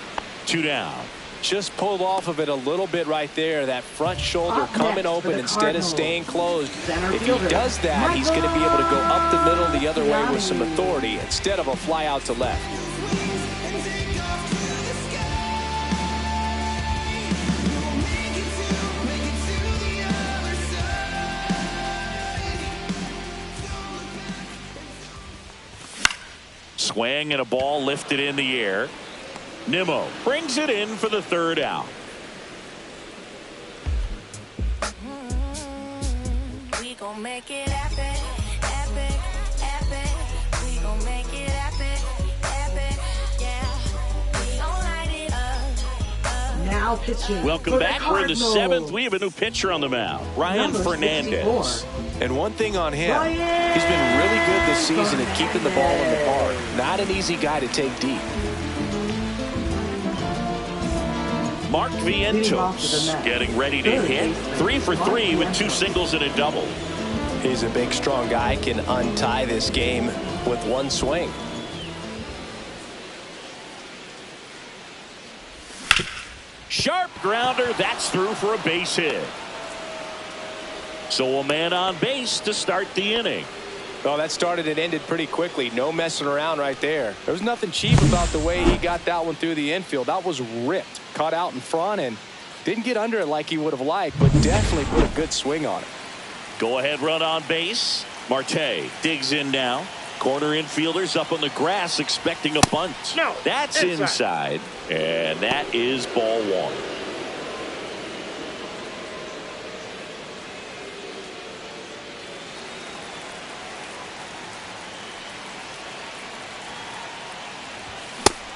2 down. Just pulled off of it a little bit right there. That front shoulder Up coming next for open the instead of Cardinals, staying closed. center If he fielder, does that, he's going to be able to go up the middle the other way with some Miami. authority instead of a fly out to left. Swing and a ball lifted in the air. Nimmo brings it in for the 3rd out. We gon' make it epic, epic, epic. We gon' make it epic, epic, yeah. We gon' light it up. Now pitching. Welcome for back. The We're in the Cardinals, 7th. We have a new pitcher on the mound. Ryan number Fernandez. 64. And one thing on him, Ryan he's been really good this season at keeping the ball in the park. Not an easy guy to take deep. Mark Vientos getting ready to hit. 3 for 3 with 2 singles and a double. He's a big, strong guy, can untie this game with one swing. Sharp grounder. That's through for a base hit. So a man on base to start the inning. Well, that started and ended pretty quickly. No messing around right there. There was nothing cheap about the way he got that one through the infield. That was ripped. Caught out in front and didn't get under it like he would have liked, but definitely put a good swing on it. Go ahead run on base. Marte digs in now. Corner infielders up on the grass expecting a bunt. No, that's inside. And that is ball 1.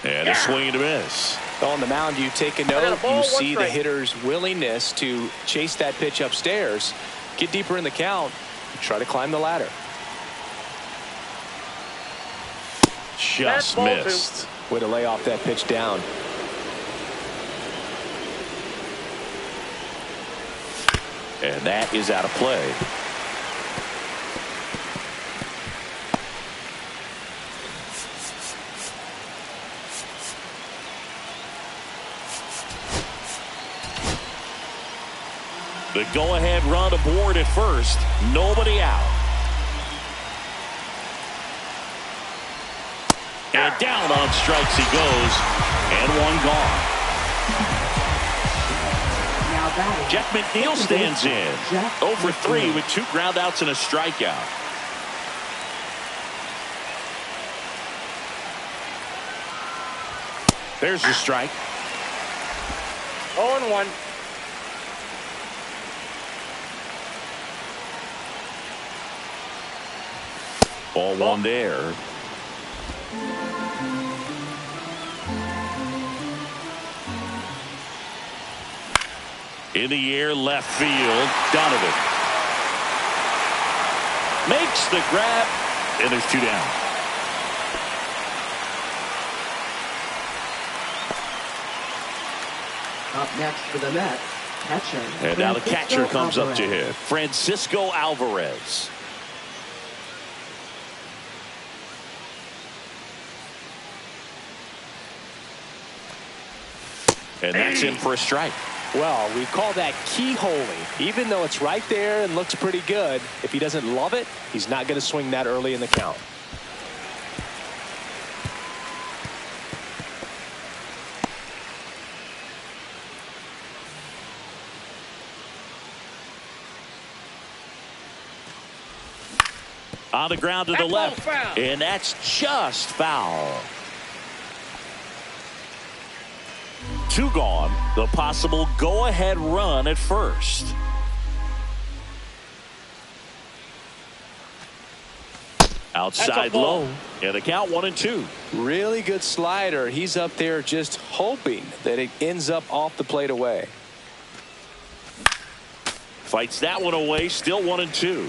And a swing and a miss. On the mound, you take a got note. a ball, You see 1 the strike. hitter's willingness to chase that pitch upstairs, get deeper in the count, try to climb the ladder. Just missed. Way to lay off that pitch down. And that is out of play. The go-ahead run aboard at first. Nobody out. And down on strikes he goes. And one gone. Jeff McNeil stands in. 0 for 3 with 2 groundouts and a strikeout. There's the strike. 0-1. Ball one there. In the air, left field, Donovan makes the grab, and there's 2 down. Up next for the Mets, catcher. And now the catcher comes up to Alvarez. hit. Francisco Alvarez. And that's in for a strike. Well, we call that keyholing. Even though it's right there and looks pretty good, if he doesn't love it, he's not going to swing that early in the count. On the ground to the left. And that's just foul. 2 gone. The possible go-ahead run at first. Outside low. And the count 1-2. Really good slider. He's up there just hoping that it ends up off the plate away. Fights that one away. Still 1-2.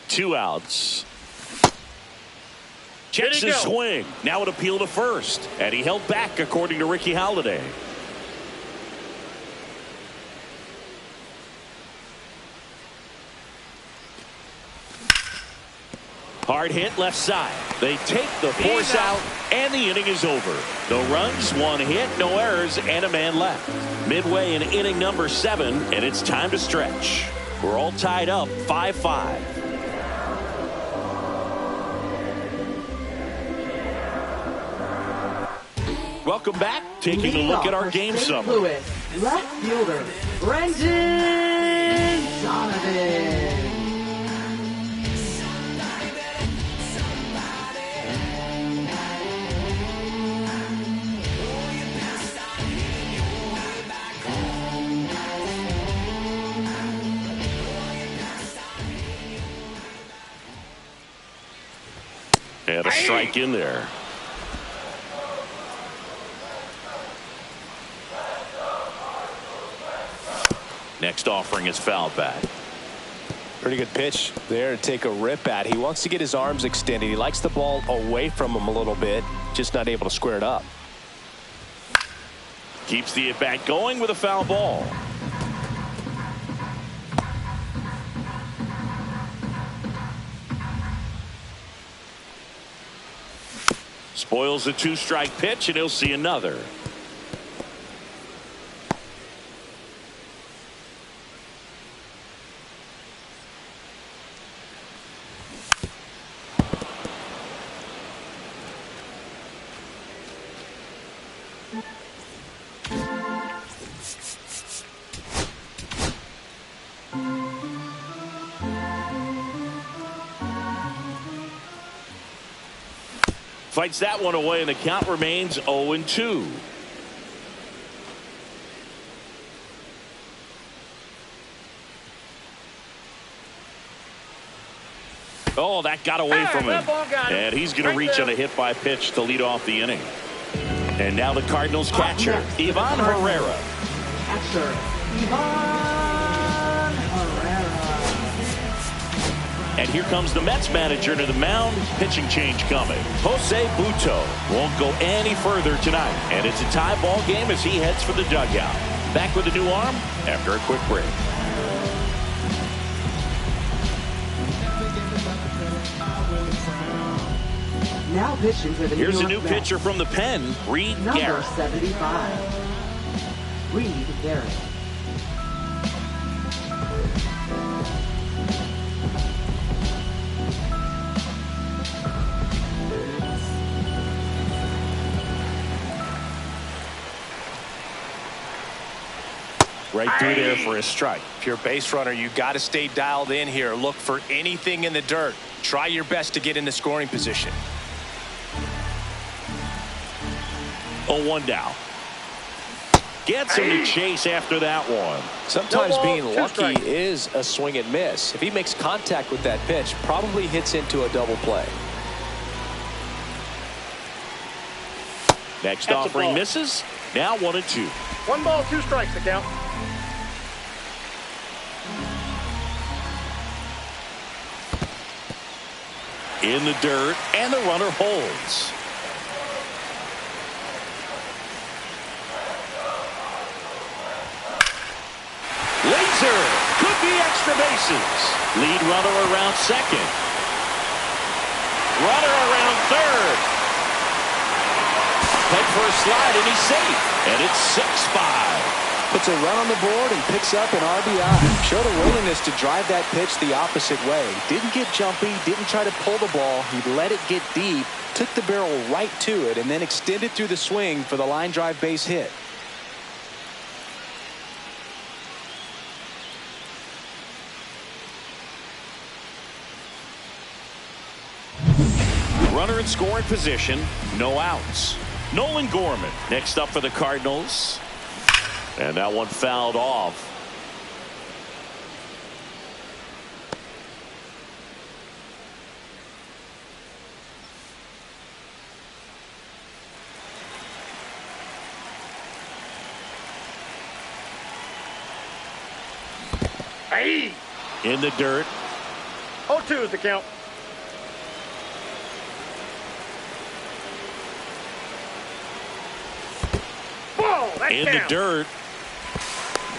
Two outs. Checks his swing. Now an appeal to first. And he held back, according to Ricky Halladay. Hard hit left side. They take the force out, and the inning is over. No runs, 1 hit, no errors, and a man left. Midway in inning number 7, and it's time to stretch. We're all tied up 5-5. Welcome back. Taking a look at our game summary. Louis, left fielder, Brendan Donovan. And a strike in there. Next offering is fouled back. Pretty good pitch there to take a rip at. He wants to get his arms extended. He likes the ball away from him a little bit, just not able to square it up. Keeps the at-bat going with a foul ball. Spoils a 2-strike pitch, and he'll see another. Fights that one away, and the count remains 0-2. Oh, that got away from him. And he's going to reach on a hit by pitch to lead off the inning. And now the Cardinals catcher, Ivan Herrera. catcher, Ivan Herrera. And here comes the Mets manager to the mound. Pitching change coming. Jose Butto won't go any further tonight. And it's a tie ball game as he heads for the dugout. Back with a new arm after a quick break. Now pitching for the Here's New a York new Mets. pitcher from the pen, Reed Number Garrett. 75, Reed Garrett. Right through there for a strike. If you're a base runner, you got to stay dialed in here. Look for anything in the dirt. Try your best to get in the scoring position. 0-1 down. Gets him to chase after that one. Sometimes No ball, being 2 lucky strikes. is a swing and miss. If he makes contact with that pitch, probably hits into a double play. Next That's a offering ball. misses. Now 1-2. 1 ball, 2 strikes the count. In the dirt, and the runner holds. Laser could be extra bases. Lead runner around second. Runner around third. Head for a slide, and he's safe. And it's 6-5. Puts a run on the board and picks up an RBI. Showed a willingness to drive that pitch the opposite way. Didn't get jumpy, didn't try to pull the ball. He let it get deep, took the barrel right to it, and then extended through the swing for the line drive base hit. Runner in scoring position, no outs. Nolan Gorman next up for the Cardinals. And that one fouled off. Hey! In the dirt. 0-2 is the count. Ball, that's In down. the dirt.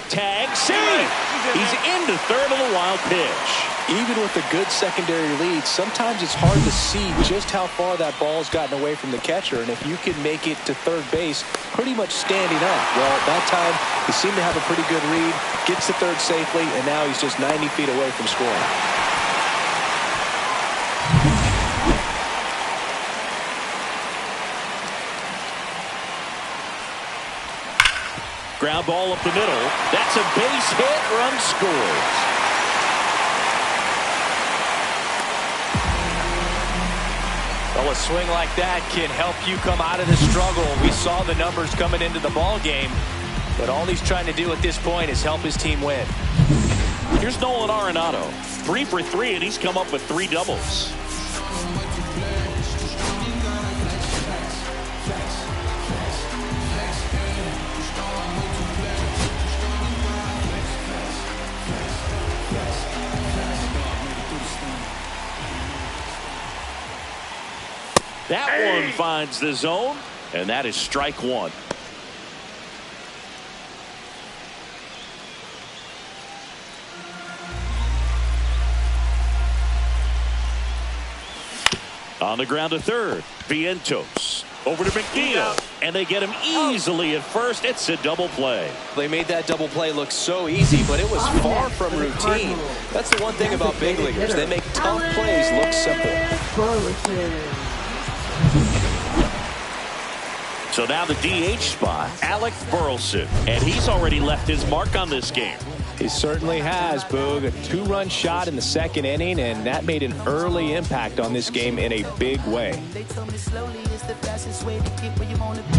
Tag, save. He's into third on the wild pitch. Even with a good secondary lead, sometimes it's hard to see just how far that ball's gotten away from the catcher. And if you can make it to third base pretty much standing up, well, at that time, he seemed to have a pretty good read, gets to third safely, and now he's just 90 feet away from scoring. Ground ball up the middle. That's a base hit. Run scores. Well, a swing like that can help you come out of the struggle. We saw the numbers coming into the ball game, but all he's trying to do at this point is help his team win. Here's Nolan Arenado. 3 for 3, and he's come up with 3 doubles. That one finds the zone, and that is strike 1. On the ground to third, Vientos over to McNeil, and they get him easily at first. It's a double play. They made that double play look so easy, but it was far from routine. That's the one thing about big leaguers. They make tough plays look simple. So now the DH spot, Alec Burleson, and he's already left his mark on this game. He certainly has, Boog. A 2-run shot in the second inning, and that made an early impact on this game in a big way. They told me slowly is the fastest way to get where you want to be.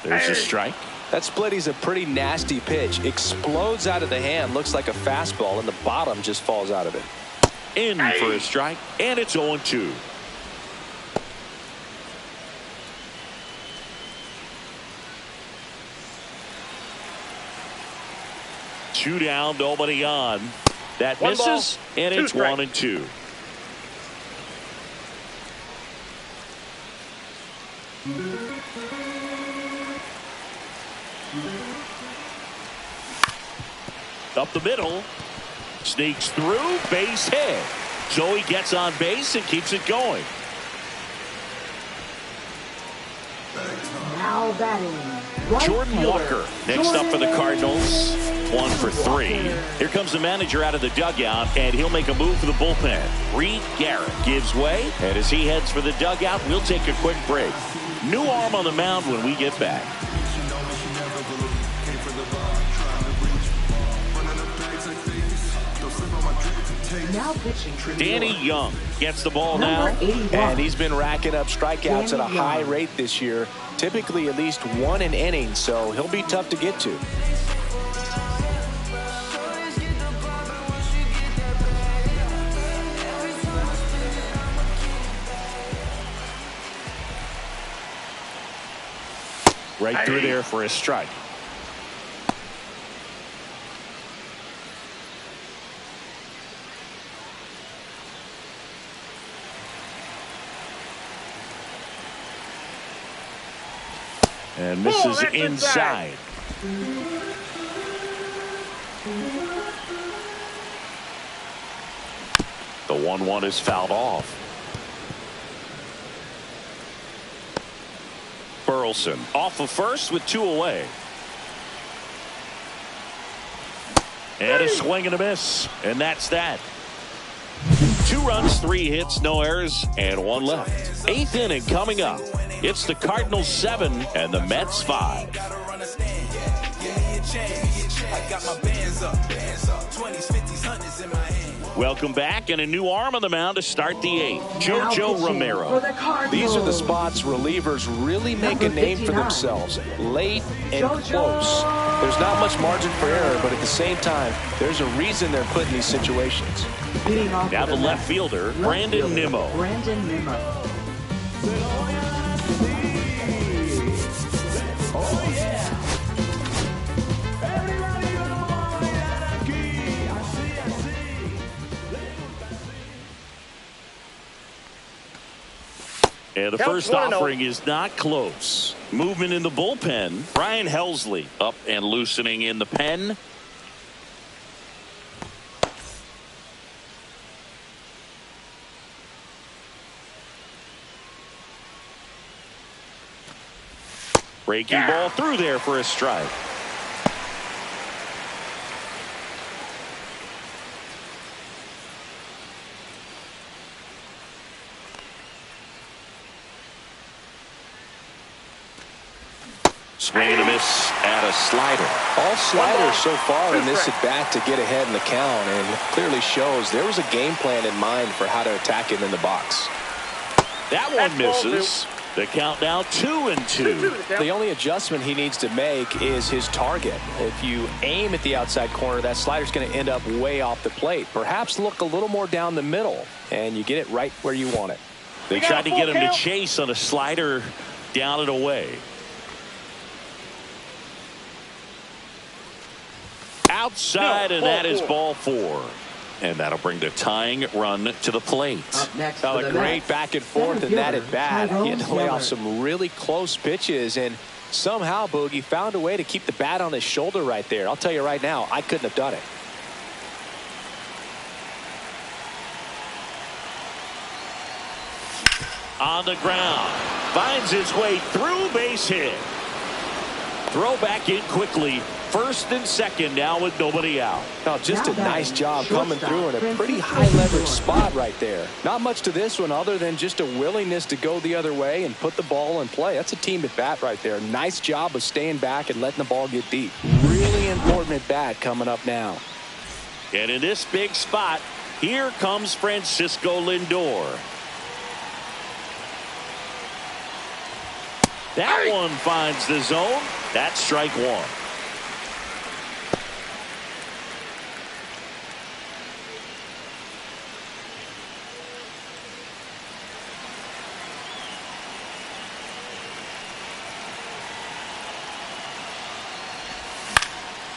There's a strike. That splitty's a pretty nasty pitch. Explodes out of the hand, looks like a fastball, and the bottom just falls out of it. In for a strike, and it's 0-2. 2 down, nobody on. That One misses, ball, and two it's strikes. 1-2. Up the middle. Sneaks through, base hit. So he gets on base and keeps it going. Now batting. Right Jordan fielder, Walker next up for the Cardinals. 1 for 3. Here comes the manager out of the dugout, and he'll make a move for the bullpen. Reed Garrett gives way, and as he heads for the dugout, we'll take a quick break. New arm on the mound when we get back. Now pitching for New Danny York. Young gets the ball now. Number 81. And he's been racking up strikeouts at a Danny high Young. rate this year. Typically at least 1 an inning, so he'll be tough to get to. Right through there for a strike. And misses that's inside. The 1-1 is fouled off. Burleson off of first with 2 away. And a swing and a miss. And that's that. 2 runs, 3 hits, no errors, and 1 left. 8th inning coming up. It's the Cardinals 7 and the Mets 5. Welcome back, and a new arm on the mound to start the 8th. Now JoJo pitching Romero. for the Cardinals. These are the spots relievers really make a Number name for 59. themselves. Late and JoJo. close. There's not much margin for error, but at the same time, there's a reason they're put in these situations. Leading off Now for the left Mets. fielder, Left Brandon fielder, Nimmo. Brandon Nimmo. And the Count first 1-0. offering is not close. Movement in the bullpen. Brian Helsley up and loosening in the pen. Breaking ball through there for a strike. Swing and a miss at a slider. All sliders so far in Two this strikes. at bat to get ahead in the count, and clearly shows there was a game plan in mind for how to attack him in the box. That one That's ball misses. The count now 2-2. 2-2 the count. The only adjustment he needs to make is his target. If you aim at the outside corner, that slider's going to end up way off the plate. Perhaps look a little more down the middle, and you get it right where you want it. They We got tried a to full get him count. to chase on a slider down and away. Outside, No, and ball that is 4. ball 4. And that'll bring the tying run to the plate. Up next Oh, for a the great Mets. back and forth Center in that fielder, at bat. He had to Tyrone lay off Taylor. some really close pitches, and somehow Boogie found a way to keep the bat on his shoulder right there. I'll tell you right now, I couldn't have done it. On the ground. Finds his way through, base hit. Throw back in quickly. First and second now with nobody out. Oh, just a Now nice batting, job coming shortstop, through in a pretty Francisco high leverage Lindor. spot right there. Not much to this one other than just a willingness to go the other way and put the ball in play. That's a team at bat right there. Nice job of staying back and letting the ball get deep. Really important at bat coming up now. And in this big spot, here comes Francisco Lindor. That one finds the zone. That's strike 1.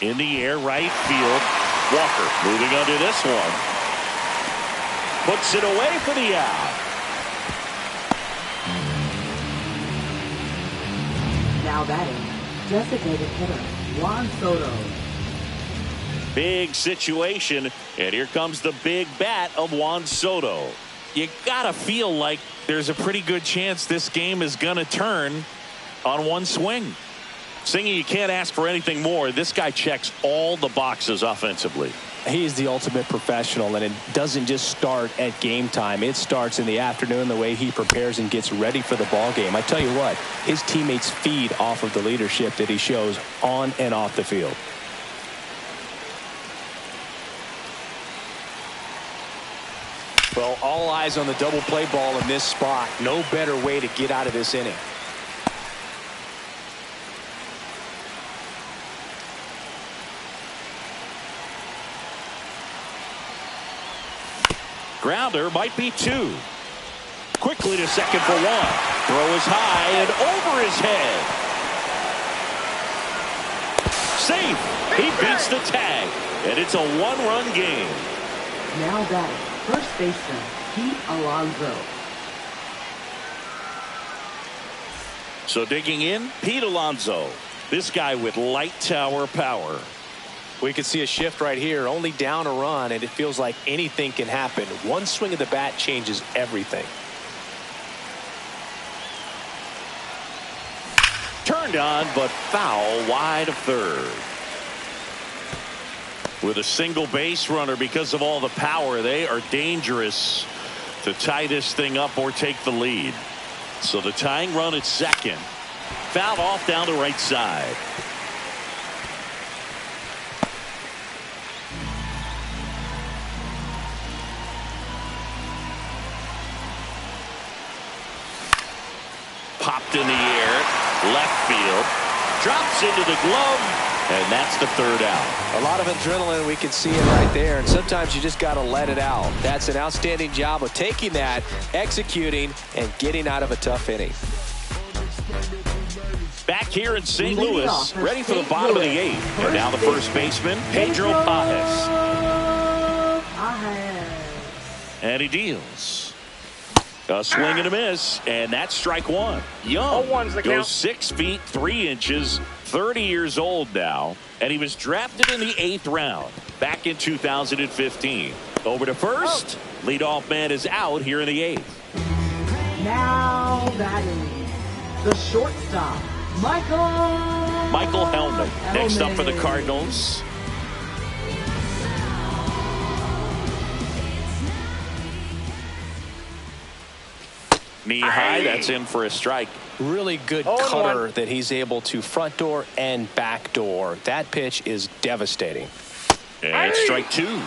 In the air, right field. Walker moving under this one. Puts it away for the out. Now batting, designated hitter Juan Soto. Big situation, and here comes the big bat of Juan Soto. You gotta feel like there's a pretty good chance this game is gonna turn on one swing. Singy, you can't ask for anything more. This guy checks all the boxes offensively. He's the ultimate professional, and it doesn't just start at game time. It starts in the afternoon, the way he prepares and gets ready for the ball game. I tell you what, his teammates feed off of the leadership that he shows on and off the field. Well, all eyes on the double play ball in this spot. No better way to get out of this inning. Grounder might be two. Quickly to second for one. Throw is high and over his head. Safe. He beats the tag. And it's a one-run game. Now batting, first baseman Pete Alonso. So digging in, Pete Alonso. This guy with light tower power. We can see a shift right here, only down a run, and it feels like anything can happen. One swing of the bat changes everything. Turned on, but foul wide of third. With a single base runner, because of all the power, they are dangerous to tie this thing up or take the lead. So the tying run at second. Fouled off down the right side. Popped in the air, left field, drops into the glove, and that's the third out. A lot of adrenaline, we can see it right there, and sometimes you just got to let it out. That's an outstanding job of taking that, executing, and getting out of a tough inning. Back here in St. Louis, ready for the bottom of the eighth. And now the first baseman, Pedro Pajes. And he deals. A swing and a miss, and that's strike one. Young goes 6 feet 3 inches, 30 years old now, and he was drafted in the 8th round back in 2015. Over to first. Leadoff man is out here in the 8th. Now batting, the shortstop, Michael Hellman. Next up for the Cardinals. Knee high, that's in for a strike. Really good cutter that he's able to front door and back door. That pitch is devastating. And it's strike two.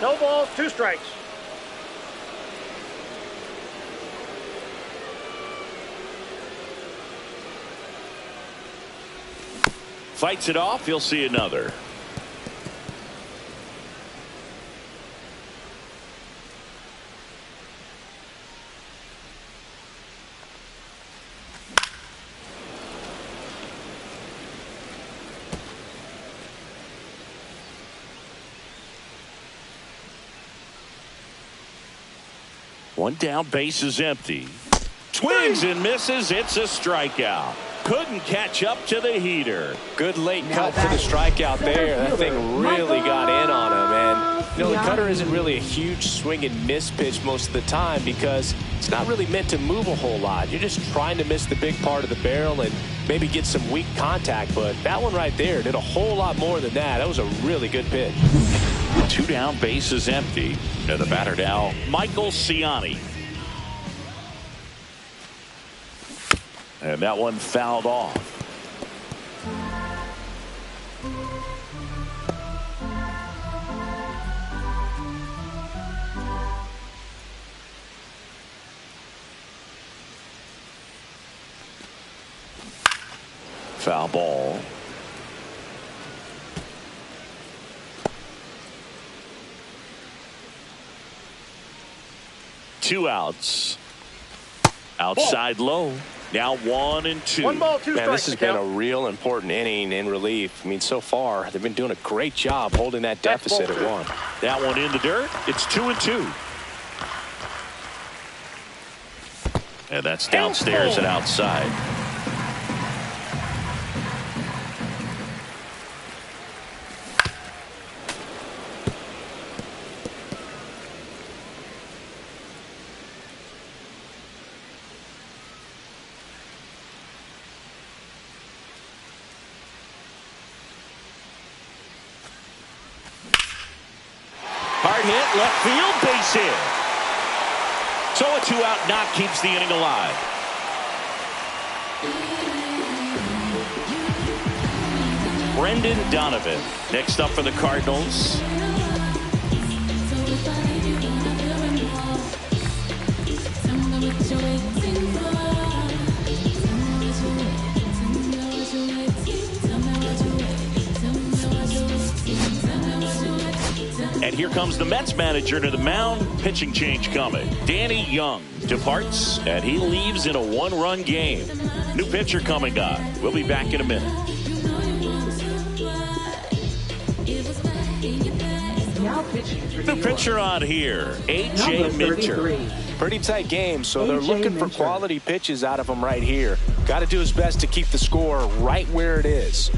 No balls, 2 strikes. Fights it off, you'll see another. One down, base is empty. Swings and misses. It's a strikeout. Couldn't catch up to the heater. Good late cut for the strikeout there. That thing really got in on him. And you know, the cutter isn't really a huge swing and miss pitch most of the time because it's not really meant to move a whole lot. You're just trying to miss the big part of the barrel and maybe get some weak contact. But that one right there did a whole lot more than that. That was a really good pitch. 2 down, base is empty. And the batter now, Michael Ciani. And that one fouled off. Foul ball. Two outs. Outside low. Now 1-2. 1 ball, 2 strikes. Man, this has been a real important inning in relief. I mean, so far, they've been doing a great job holding that deficit at 1. That one in the dirt. It's 2-2. And that's downstairs and outside. Hard hit, left field, base hit. So a 2-out knock keeps the inning alive. Brendan Donovan next up for the Cardinals. And here comes the Mets manager to the mound. Pitching change coming. Danny Young departs, and he leaves in a 1-run game. New pitcher coming on. We'll be back in a minute. Now pitching for The pitcher on here, A.J. Minter. Pretty tight game, so they're looking for quality pitches out of him right here. Got to do his best to keep the score right where it is.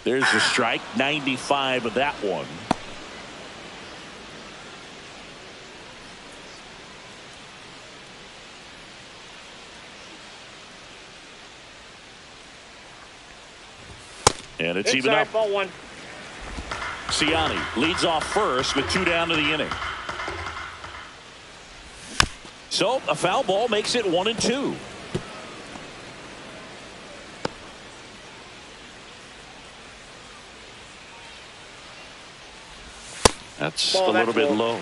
There's the strike, 95 of that one. And it's even up. Ball 1. Ciani leads off first with 2 down to the inning. So a foul ball makes it 1-2. That's a little bit low.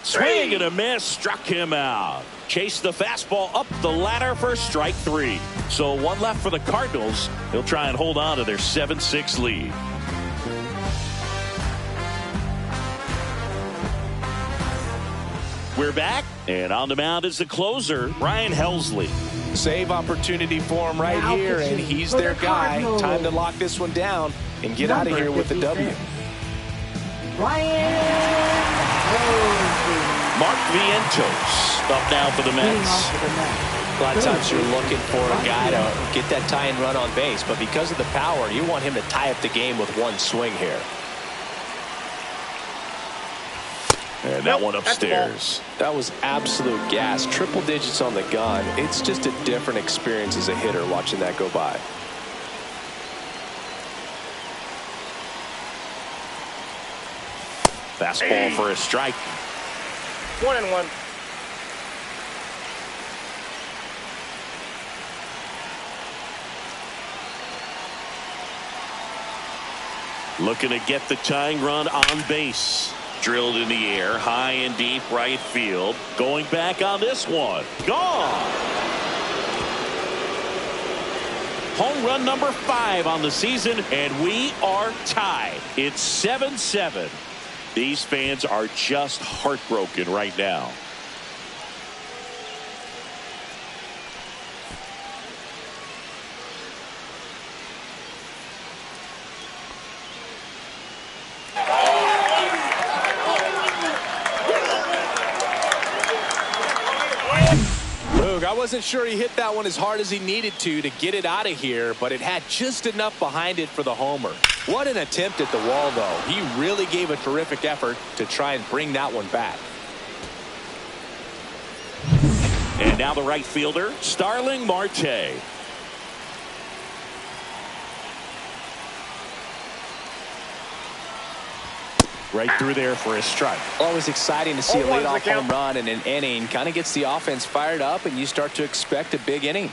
Swing and a miss, struck him out. Chased the fastball up the ladder for strike 3. So 1 left for the Cardinals. They'll try and hold on to their 7-6 lead. We're back, and on the mound is the closer, Ryan Helsley. Save opportunity for him right here, and he's their guy. Time to lock this one down and get out of here with the W. Ryan Helsley. Mark Vientos up now for the Mets. A lot of times you're looking for a guy to get that tying run on base, but because of the power, you want him to tie up the game with 1 swing here. And that one upstairs. That was absolute gas. Triple digits on the gun. It's just a different experience as a hitter watching that go by. Fastball for a strike. 1-1. Looking to get the tying run on base. Drilled in the air, high and deep right field. Going back on this one. Gone. Home run number 5 on the season, and we are tied. It's 7-7. These fans are just heartbroken right now. I wasn't sure he hit that one as hard as he needed to get it out of here, but it had just enough behind it for the homer. What an attempt at the wall, though. He really gave a terrific effort to try and bring that one back. And now the right fielder, Starling Marte. Right through there for a strike. Always exciting to see a leadoff home run in an inning. Kind of gets the offense fired up, and you start to expect a big inning.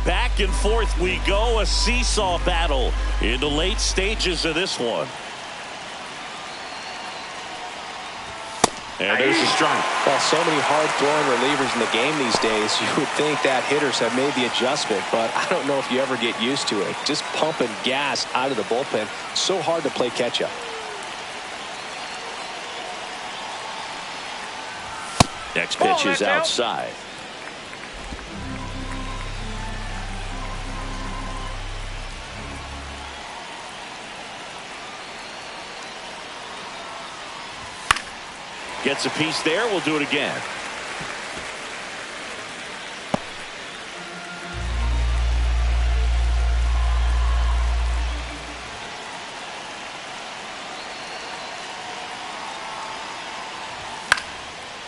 Back and forth we go. A seesaw battle in the late stages of this one. And there's a strike. Well, so many hard-throwing relievers in the game these days, you would think that hitters have made the adjustment, but I don't know if you ever get used to it. Just pumping gas out of the bullpen, so hard to play catch-up. Next pitch is outside. Gets a piece there. We'll do it again.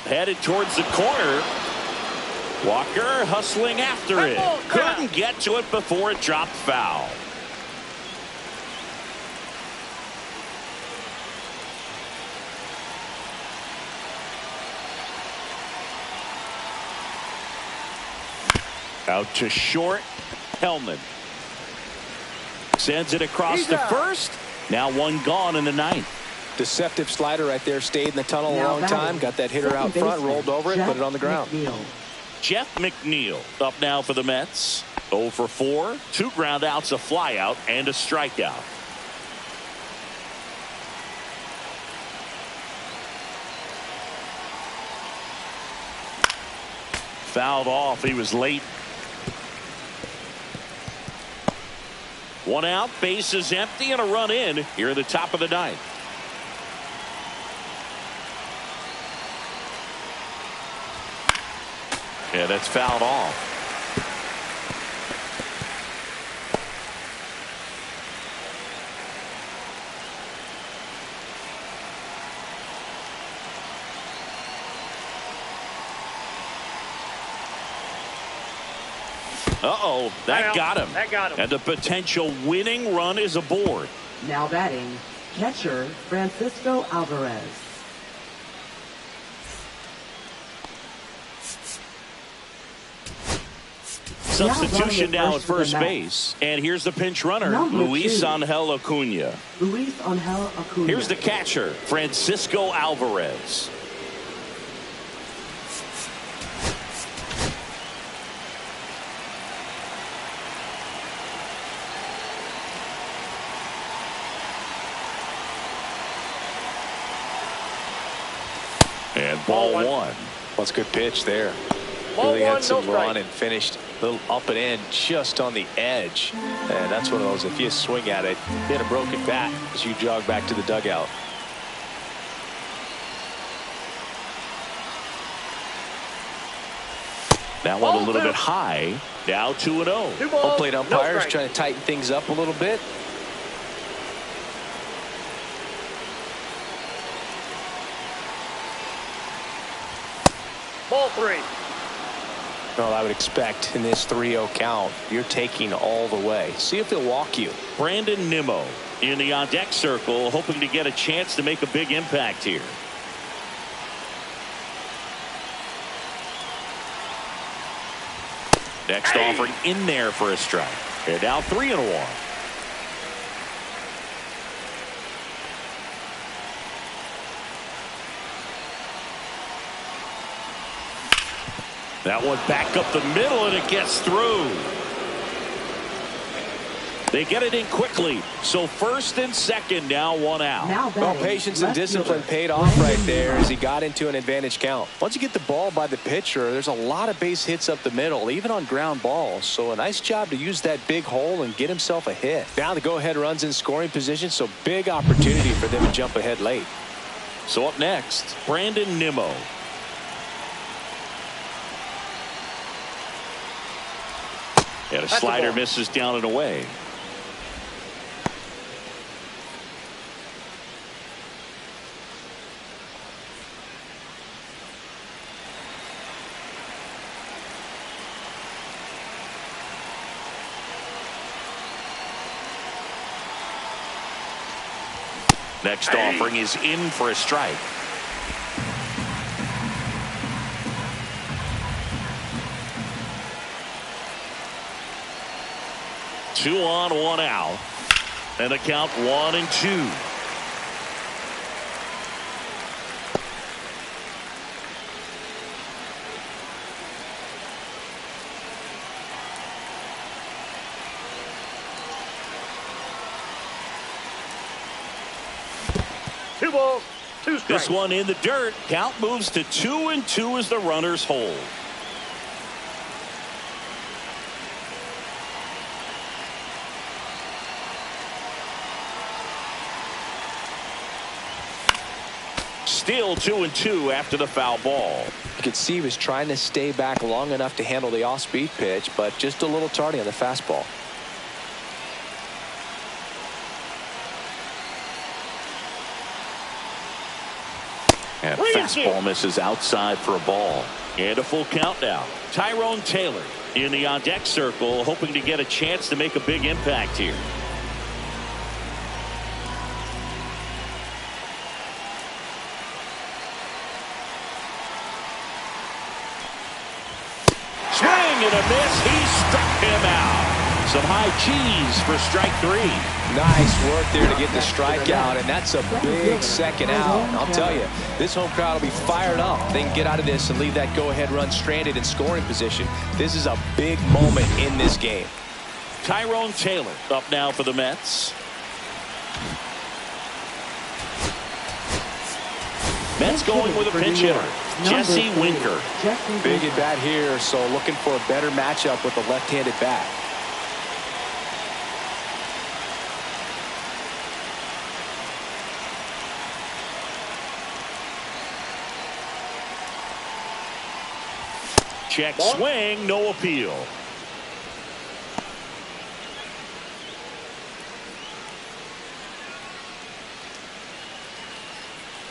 Headed towards the corner. Walker hustling after it. Couldn't get to it before it dropped foul. Out to short. Hellman sends it across the first. Now one gone in the ninth. Deceptive slider right there. Stayed in the tunnel a long time. Got that hitter out front, rolled over it, put it on the ground. Jeff McNeil up now for the Mets. 0 for 4. 2 ground outs, a fly out, and a strikeout. Fouled off. He was late. 1 out, base is empty, and a run in here at the top of the ninth. Yeah, that's fouled off. Uh-oh, that got him. That got him. And the potential winning run is aboard. Now batting, catcher Francisco Alvarez. Substitution now at first base. And here's the pinch runner, Luis Angel Acuna. Luis Angel Acuna. Here's the catcher, Francisco Alvarez. And ball one. That's a good pitch there. Ball Really one, had some no run strike. and finished a little up and in just on the edge. And that's one of those, if you swing at it, hit a broken bat as you jog back to the dugout. That one a little bit high. Now 2-0. Home plate umpires trying to tighten things up a little bit. Ball 3. Well, I would expect in this 3-0 count, you're taking all the way. See if they'll walk you. Brandon Nimmo in the on-deck circle, hoping to get a chance to make a big impact here. Next offering in there for a strike. They're now 3-1. That one back up the middle, and it gets through. They get it in quickly. So first and second, now 1 out. Well, patience and discipline paid off right there as he got into an advantage count. Once you get the ball by the pitcher, there's a lot of base hits up the middle, even on ground balls. So a nice job to use that big hole and get himself a hit. Now the go-ahead runs in scoring position, so big opportunity for them to jump ahead late. So up next, Brandon Nimmo. And a slider misses down and away. Next offering is in for a strike. Two on, 1 out. And the count 1-2. balls, 2 strikes. This one in the dirt. Count moves to 2-2 as the runners hold. Still 2-2 after the foul ball. You could see he was trying to stay back long enough to handle the off-speed pitch, but just a little tardy on the fastball. And fastball misses outside for a ball. And a full count now. Tyrone Taylor in the on-deck circle, hoping to get a chance to make a big impact here. Swing and a miss. He struck him out. Some high cheese for strike 3. Nice work there to get the strikeout, and that's a big second out. And I'll tell you, this home crowd will be fired up. They can get out of this and leave that go-ahead run stranded in scoring position. This is a big moment in this game. Tyrone Taylor up now for the Mets. Mets going with a pinch hitter, Jesse Winker. Big at bat here, so looking for a better matchup with the left-handed bat. Check swing, no appeal.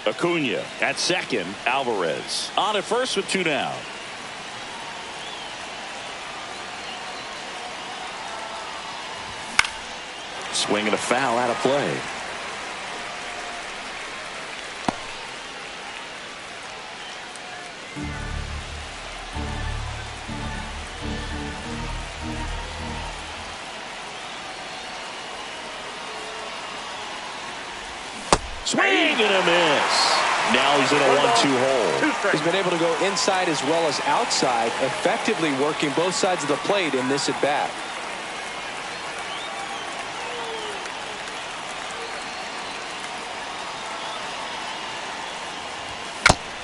Acuna at second. Alvarez on at first with 2 down. Swing and a foul out of play. Swing and a miss. Now he's in a 1-2 hole. He's been able to go inside as well as outside, effectively working both sides of the plate in this at bat.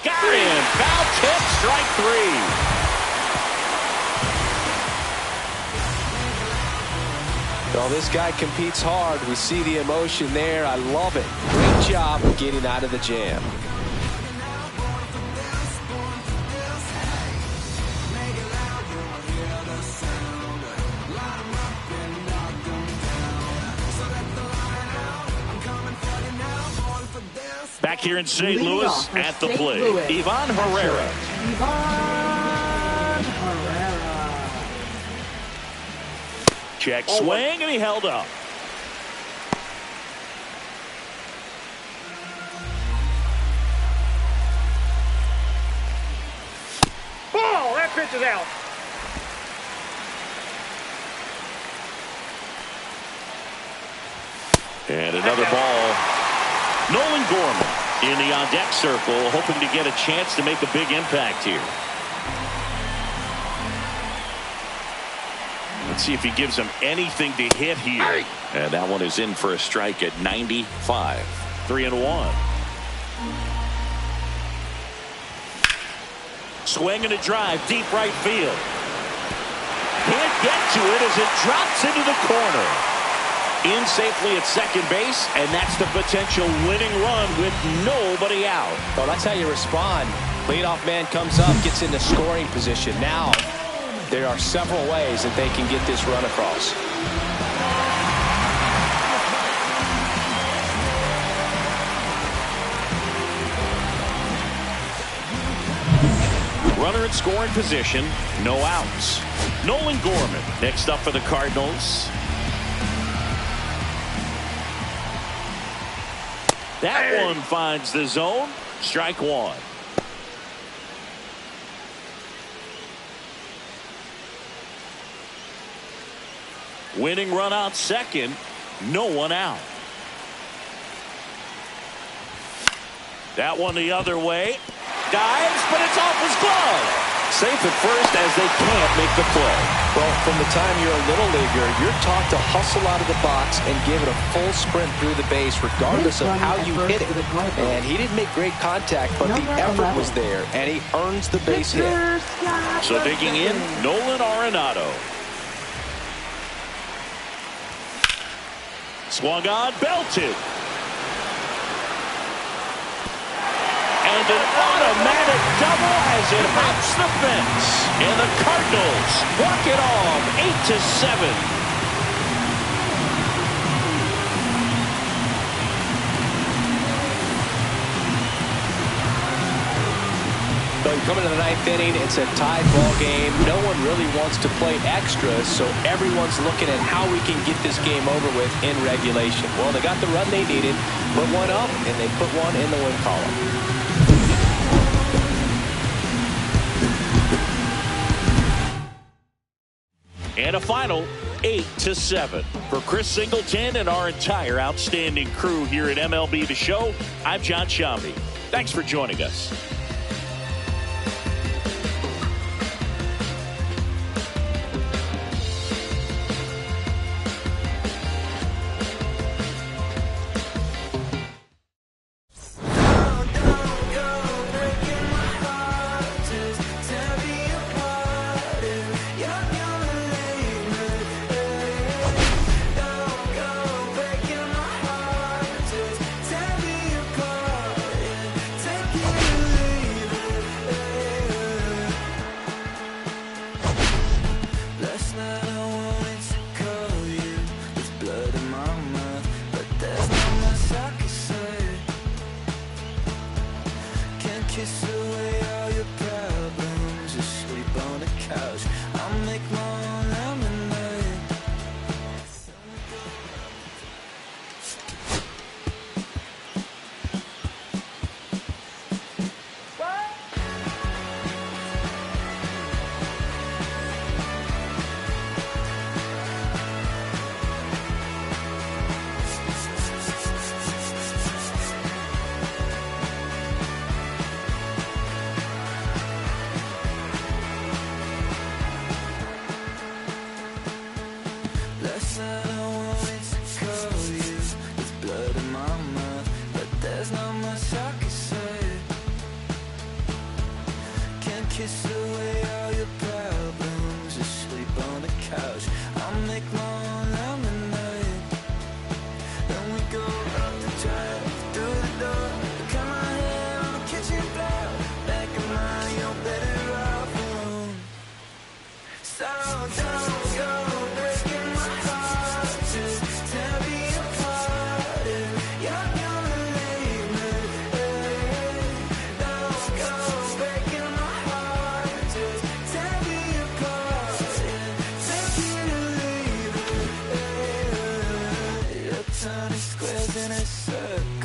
Got him. Foul tip, strike 3. Well, this guy competes hard. We see the emotion there. I love it. Great job of getting out of the jam. Back here in St. Louis at the plate, Ivan Herrera. Check swing, and he held up. Ball, that pitch is out. And another ball. Nolan Gorman in the on-deck circle, hoping to get a chance to make a big impact here. Let's see if he gives him anything to hit here. And that one is in for a strike at 95. 3-1. Swing and a drive, deep right field. Can't get to it as it drops into the corner. In safely at second base, and that's the potential winning run with nobody out. Well, that's how you respond. Leadoff man comes up, gets into scoring position. Now, there are several ways that they can get this run across. Runner in scoring position, no outs. Nolan Gorman next up for the Cardinals. That one finds the zone. Strike 1. Winning run out second. No one out. That one the other way. Dives, but it's off his glove. safe at first as they can't make the play. Well, from the time you're a little leaguer, you're taught to hustle out of the box and give it a full sprint through the base regardless of how you hit it. And he didn't make great contact, but the effort was there, and he earns the base hit. So digging in, Nolan Arenado. Swung on, belted. And an automatic double as it hops the fence. And the Cardinals walk it off 8-7. So coming to the ninth inning, it's a tied ball game. No one really wants to play extra, so everyone's looking at how we can get this game over with in regulation. Well, they got the run they needed, put one up, and they put one in the win column. And a final 8-7. For Chris Singleton and our entire outstanding crew here at MLB The Show, I'm John Shambi. Thanks for joining us. Turning squares in a circle.